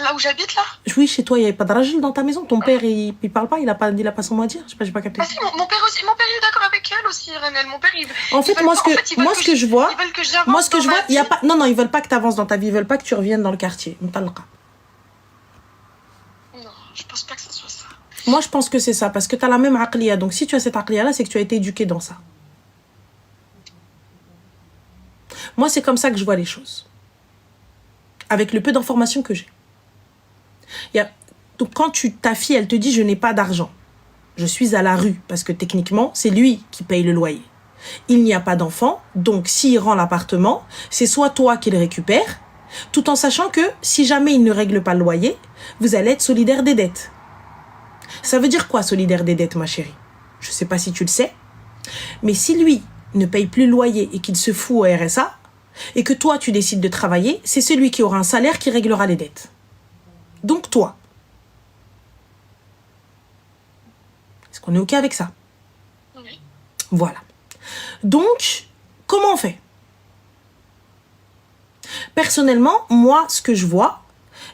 Là où j'habite, là? Oui, chez toi, il n'y avait pas de rajil dans ta maison? Ton père, il parle pas? Il a pas son mot à dire? J'ai pas capté. Ah si, mon père aussi, mon père il est d'accord avec elle aussi, Renel. Mon père, En fait, moi, ce que je vois, ils veulent que j'avance il y a pas, non, ils veulent pas que tu avances dans ta vie, ils veulent pas que tu reviennes dans le quartier. Mtalqa. Non, je pense pas que ce soit ça. Moi, je pense que c'est ça, parce que tu as la même aqliya. Donc, si tu as cette aqliya-là, c'est que tu as été éduqué dans ça. Moi, c'est comme ça que je vois les choses. Avec le peu d'informations que j'ai. Donc, quand ta fille, elle te dit « je n'ai pas d'argent », je suis à la rue, parce que techniquement, c'est lui qui paye le loyer. Il n'y a pas d'enfant, donc s'il rend l'appartement, c'est soit toi qui le récupères, tout en sachant que si jamais il ne règle pas le loyer, vous allez être solidaire des dettes. Ça veut dire quoi, solidaire des dettes, ma chérie? Je ne sais pas si tu le sais, mais si lui ne paye plus le loyer et qu'il se fout au RSA, et que toi, tu décides de travailler, c'est celui qui aura un salaire qui réglera les dettes. Donc toi. Est-ce qu'on est OK avec ça? Oui. Voilà. Donc, comment on fait? Personnellement, moi, ce que je vois,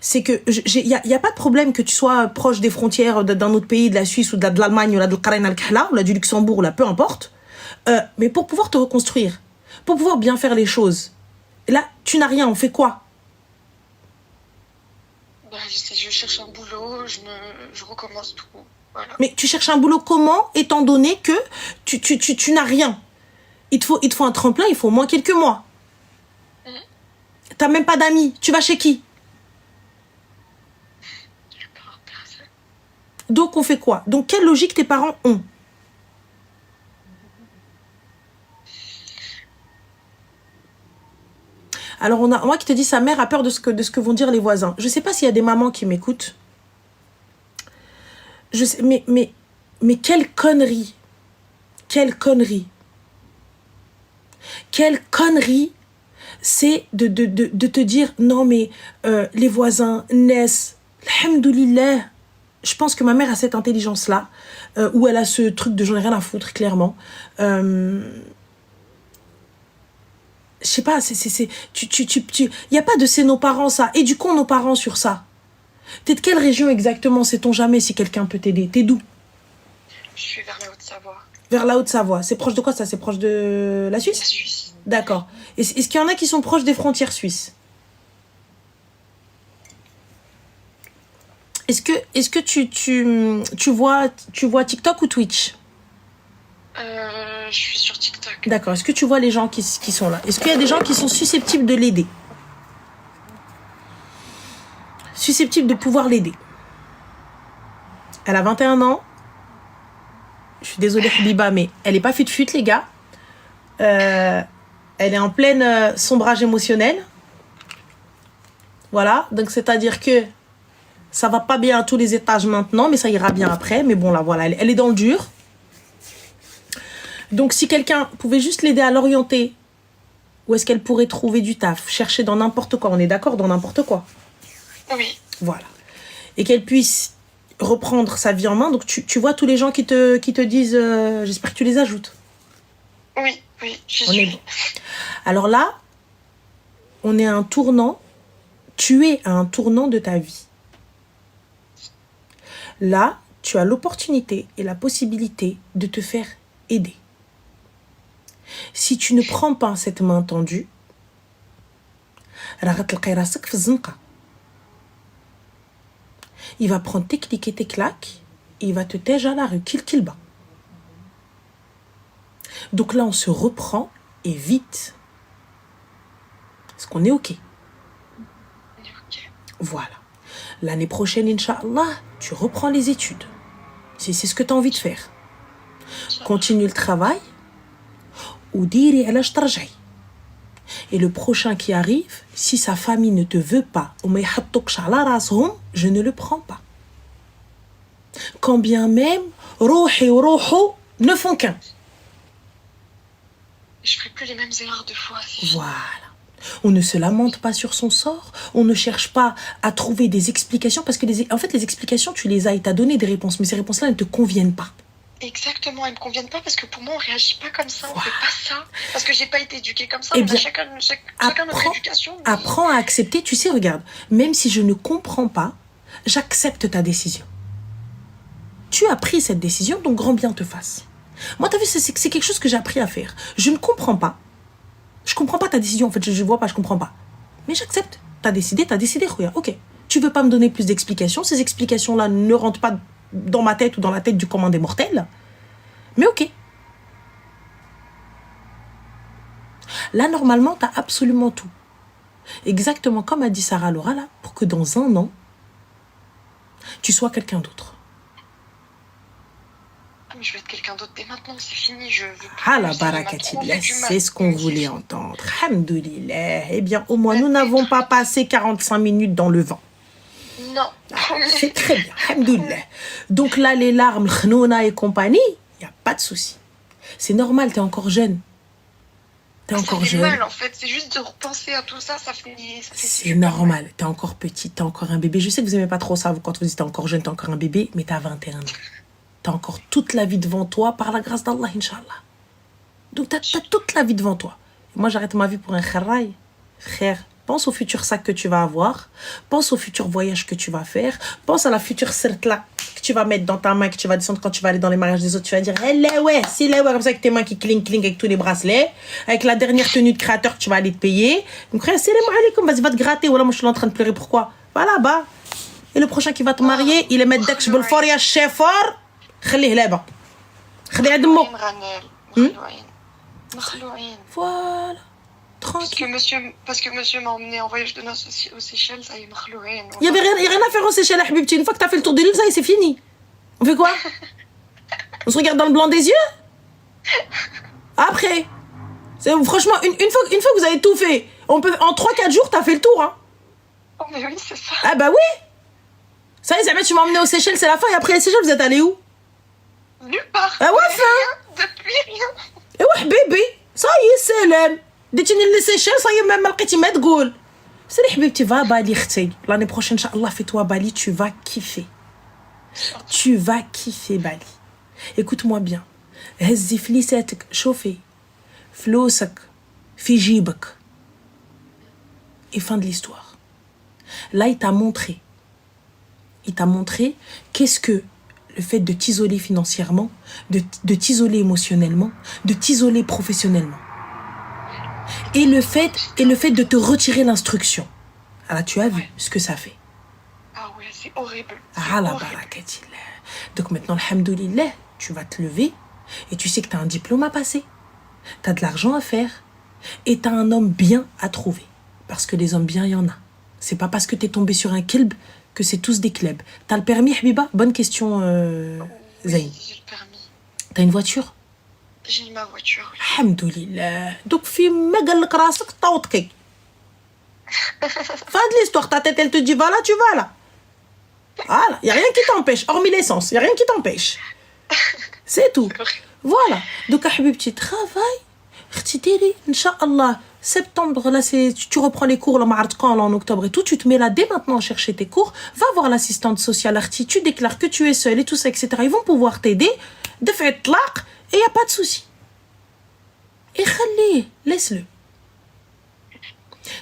c'est que il y a pas de problème que tu sois proche des frontières d'un autre pays, de la Suisse ou de l'Allemagne ou de l'Ukraine al-Kahla ou du Luxembourg, là, peu importe. Mais pour pouvoir te reconstruire, pour pouvoir bien faire les choses, là, tu n'as rien, on fait quoi? Bah, je cherche un boulot, je recommence tout. Voilà. Mais tu cherches un boulot comment, étant donné que tu n'as rien? Il te faut un tremplin, il faut au moins quelques mois. T'as même pas d'amis. Tu vas chez qui? Je parle à personne. Donc on fait quoi? Donc quelle logique tes parents ont? Alors on a moi qui te dis sa mère a peur de ce que vont dire les voisins. Je sais pas s'il y a des mamans qui m'écoutent. Je sais, mais quelle connerie. Quelle connerie. Quelle connerie c'est de te dire non mais les voisins naissent. Alhamdoulilah. Je pense que ma mère a cette intelligence-là, où elle a ce truc de j'en ai rien à foutre, clairement. Je sais pas, il y a pas de c'est nos parents ça. Éduquons nos parents sur ça. T'es de quelle région exactement? Sait-on jamais si quelqu'un peut t'aider? T'es d'où? Je suis vers la Haute-Savoie. Vers la Haute-Savoie. C'est proche de quoi ça? C'est proche de la Suisse? La Suisse. D'accord. Est-ce qu'il y en a qui sont proches des frontières suisses? Est-ce que tu vois TikTok ou Twitch? Je suis sur TikTok. D'accord. Est-ce que tu vois les gens qui sont là? Est-ce qu'il y a des gens qui sont susceptibles de l'aider? Susceptibles de pouvoir l'aider? Elle a 21 ans. Je suis désolée, Habiba, mais elle n'est pas fut-fut, les gars. Elle est en pleine sombrage émotionnel. Voilà. Donc, c'est-à-dire que ça va pas bien à tous les étages maintenant, mais ça ira bien après. Mais bon, là, voilà, elle est dans le dur. Donc, si quelqu'un pouvait juste l'aider à l'orienter, où est-ce qu'elle pourrait trouver du taf, chercher dans n'importe quoi, on est d'accord, dans n'importe quoi. Oui. Voilà. Et qu'elle puisse reprendre sa vie en main. Donc, tu vois tous les gens qui te disent, j'espère que tu les ajoutes. Oui, je suis. Bon. Alors là, on est à un tournant. Tu es à un tournant de ta vie. Là, tu as l'opportunité et la possibilité de te faire aider. Si tu ne prends pas cette main tendue, il va prendre tes clics et tes claques et il va te tège à la rue, qu'il bat. Donc là, on se reprend et vite. Est-ce qu'on est OK? Voilà. L'année prochaine, Inch'Allah, tu reprends les études. C'est ce que tu as envie de faire. Continue le travail. Et le prochain qui arrive, si sa famille ne te veut pas, je ne le prends pas. Quand bien même, Rouhi ou Rouhou ne font qu'un. Je ferai plus les mêmes erreurs de fois. Voilà. On ne se lamente pas sur son sort. On ne cherche pas à trouver des explications. Parce que en fait, les explications, tu les as et t'as donné des réponses. Mais ces réponses-là ne te conviennent pas. Exactement, elles me conviennent pas parce que pour moi on réagit pas comme ça, on fait pas ça. Parce que j'ai pas été éduquée comme ça, Eh on a bien, chacun notre éducation. Mais... apprends à accepter. Tu sais, regarde, même si je ne comprends pas, j'accepte ta décision. Tu as pris cette décision, donc grand bien te fasse. Moi, t'as vu, c'est quelque chose que j'ai appris à faire. Je ne comprends pas. Je comprends pas ta décision, en fait, je vois pas, je comprends pas. Mais j'accepte. T'as décidé, regarde, ok. Tu veux pas me donner plus d'explications, ces explications-là ne rentrent pas dans ma tête ou dans la tête du commun des mortels. Mais ok. Là, normalement, t'as absolument tout. Exactement comme a dit Sarah Laura, là, pour que dans 1 an, tu sois quelqu'un d'autre. Mais je vais être quelqu'un d'autre dès maintenant, c'est fini, je veux plus. Ah la barakatillah, c'est ce qu'on voulait entendre. Alhamdoulilah. Eh bien, au moins, nous n'avons pas passé 45 minutes dans le vent. Non. C'est très bien, alhamdoulilah. Donc là, les larmes, khnouna et compagnie, il n'y a pas de souci. C'est normal, t'es encore jeune. T'es encore ça fait jeune. mal en fait, c'est juste de repenser à tout ça, ça fait c'est normal, t'es encore petite, t'es encore un bébé. Je sais que vous aimez pas trop ça, vous, quand vous dites t'es encore jeune, t'es encore un bébé, mais t'as 21 ans. T'as encore toute la vie devant toi, par la grâce d'Allah, Inch'Allah. Donc t'as toute la vie devant toi. Et moi, j'arrête ma vie pour un kharraï. Frère, pense au futur sac que tu vas avoir, pense au futur voyage que tu vas faire, pense à la future cercle-là que tu vas mettre dans ta main, que tu vas descendre quand tu vas aller dans les mariages des autres. Tu vas dire, ouais, c'est là, ouais, comme ça, avec tes mains qui cling avec tous les bracelets, avec la dernière tenue de créateur que tu vas aller te payer. Donc, frère, c'est les vas-y, va te gratter. Voilà, moi, je suis en train de pleurer. Pourquoi? Va là-bas. Et le prochain qui va te marier, il est mettre Daksh Belforia Shefor. خليه لابا خليه دمو voilà tranquille parce que monsieur m'a emmené en voyage de noces aux Seychelles, ça y est مخلوعين. Il y avait rien à faire aux Seychelles, Habibti. Une fois que t'as fait le tour de l'île, ça y est, c'est fini. On fait quoi? On se regarde dans le blanc des yeux? Après, franchement, une fois que vous avez tout fait, on peut en 3-4 jours, t'as fait le tour, hein. Oh mais oui, c'est ça. Ah bah oui. Ça y est, tu m'as emmené aux Seychelles, c'est la fin. Et après les Seychelles, vous êtes allés où? Nulle part. Ah ouais, fin. Depuis rien. Et ouais, bébé. Ça y est, Selem. Détenir les Seychelles, ça y est, même malqiti ma tqoul. C'est les Habibti, va à Bali, khti. L'année prochaine, Inch'Allah, fais-toi Bali, tu vas kiffer. Tu vas kiffer Bali. Écoute-moi bien. هزي فليساتك شوفي فلوسك في جيبك. Et fin de l'histoire. Là, il t'a montré qu'est-ce que le fait de t'isoler financièrement, de t'isoler émotionnellement, de t'isoler professionnellement. Et le fait de te retirer l'instruction. Alors, tu as vu ce que ça fait. Ah ouais, c'est horrible. Ah la barakatillah. Donc maintenant, alhamdoulilah, tu vas te lever et tu sais que tu as un diplôme à passer. Tu as de l'argent à faire et tu as un homme bien à trouver. Parce que les hommes bien, il y en a. C'est pas parce que tu es tombé sur un kilb que c'est tous des klebs. T'as le permis, Habiba? Bonne question, Zayn. Oui, j'ai le permis. T'as une voiture? J'ai ma voiture, oui. Alhamdoulilah. Donc, fi ma galak rasak taoutki. Fin de l'histoire, ta tête, elle te dit, va là, tu vas là. Voilà, y a rien qui t'empêche, hormis l'essence, y a rien qui t'empêche. C'est tout. Voilà. Donc, Habibti, travaille. Khti, Inch'Allah. Septembre, là, tu reprends les cours, là, en octobre et tout, tu te mets là dès maintenant à chercher tes cours, va voir l'assistante sociale, Arti, tu déclares que tu es seule et tout ça, etc. Ils vont pouvoir t'aider, de fait tlaq, et il n'y a pas de souci. Et khali, laisse-le.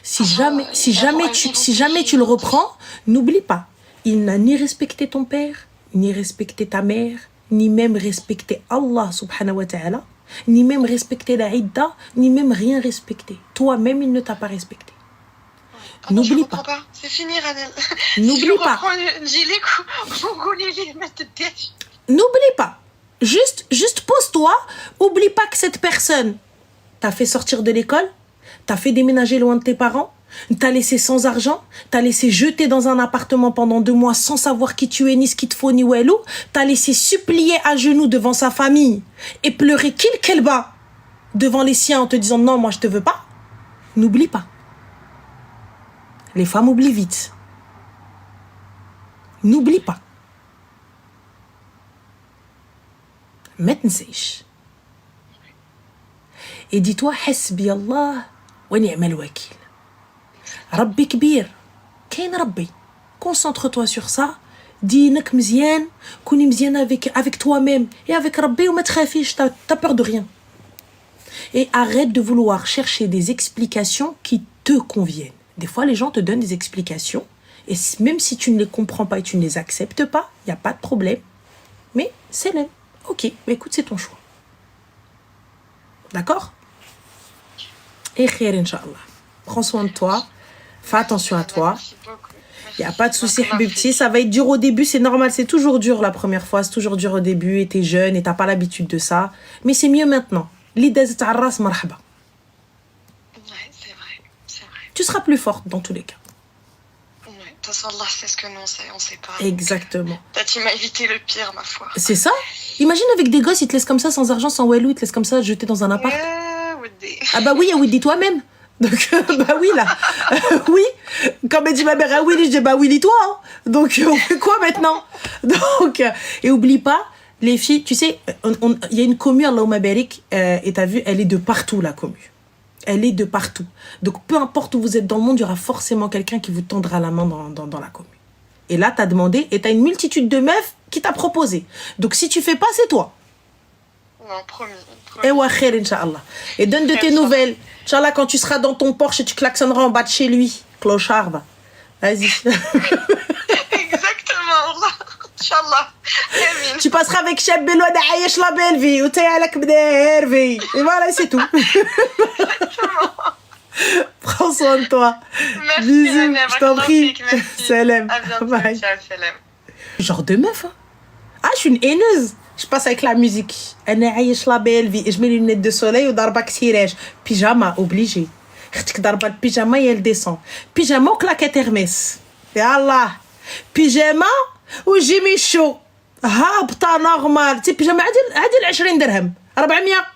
Si jamais tu le reprends, n'oublie pas, il n'a ni respecté ton père, ni respecté ta mère, ni même respecté Allah subhanahu wa ta'ala, ni même respecter la idda, ni même rien respecter. Toi-même, il ne t'a pas respecté. N'oublie pas. C'est fini, Ranel. N'oublie pas. N'oublie pas. Juste pose-toi. Oublie pas que cette personne t'a fait sortir de l'école, t'a fait déménager loin de tes parents, t'a laissé sans argent, t'a laissé jeter dans un appartement pendant 2 mois sans savoir qui tu es, ni ce qu'il te faut, ni où elle est, t'a laissé supplier à genoux devant sa famille et pleurer qu'elle bat devant les siens en te disant non, moi je te veux pas. N'oublie pas. Les femmes oublient vite. N'oublie pas. Metnseish. Et dis-toi, hasbi Allah wa ni'mal wakil. Rabbi kbir, kain Rabbi. Concentre-toi sur ça. دينك مزيان كوني مزيان avec toi-même et avec ربي وما تخافيش t'as peur de rien. Et arrête de vouloir chercher des explications qui te conviennent. Des fois, les gens te donnent des explications et même si tu ne les comprends pas et tu ne les acceptes pas, il n'y a pas de problème. Mais c'est là. Ok, mais écoute, c'est ton choix. D'accord? Et khair, Inch'Allah. Prends soin de toi. Fais attention à toi. Merci beaucoup. Il n'y a pas de souci, Habibti. Ça va être dur au début, c'est normal. C'est toujours dur la première fois. C'est toujours dur au début et t'es jeune et t'as pas l'habitude de ça. Mais c'est mieux maintenant. L'idée c'est ta'arras marhaba. Ouais, c'est vrai. Tu seras plus forte dans tous les cas. Ouais, de toute façon, Allah sait ce que nous on sait pas. Exactement. Peut-être il m'a évité le pire, ma foi. C'est ça. Imagine avec des gosses, ils te laissent comme ça, sans argent, sans walou, ils te laissent comme ça, jeter dans un appart. Woody. Ah bah oui, oui, dis-toi-même. Donc, bah oui, là. Oui. Quand elle dit ma mère, ah Willy, je dis, bah Willy, toi. Hein. Donc, on fait quoi maintenant? Donc, et oublie pas, les filles, tu sais, il y a une commu, Allahumma barik, et t'as vu, elle est de partout, la commu. Elle est de partout. Donc, peu importe où vous êtes dans le monde, il y aura forcément quelqu'un qui vous tendra la main dans la commu. Et là, t'as demandé, et t'as une multitude de meufs qui t'a proposé. Donc, si tu fais pas, c'est toi. Non, promis. Et wa khair, Inch'Allah. Et donne de tes nouvelles. Inch'Allah, quand tu seras dans ton Porsche et tu klaxonneras en bas de chez lui. Clochard, va. Vas-y. Exactement, Allah. Inch'Allah. Amin. Tu passeras avec Cheb Belouad Ayesh la belle vie. Ou t'es à la Kbder. Et voilà, c'est tout. Prends soin de toi. Merci, Bisous, Rania, je t'en prie. merci. Salam. À bientôt. Bye. Ciao, salam. Genre de meuf, hein. Ah, je suis une haineuse. Je passe avec la musique. أنا عايش la belle vie. Et je mets les lunettes de soleil ou ضربة كسيراج. Pyjama, obligé. اختك ضربة البيجاما et elle descend. Pyjama ou claquette Hermès. يا الله. Pyjama ou Jimmy Choo. هابطة normal. تي pyjama عادل 20 درهم. 400.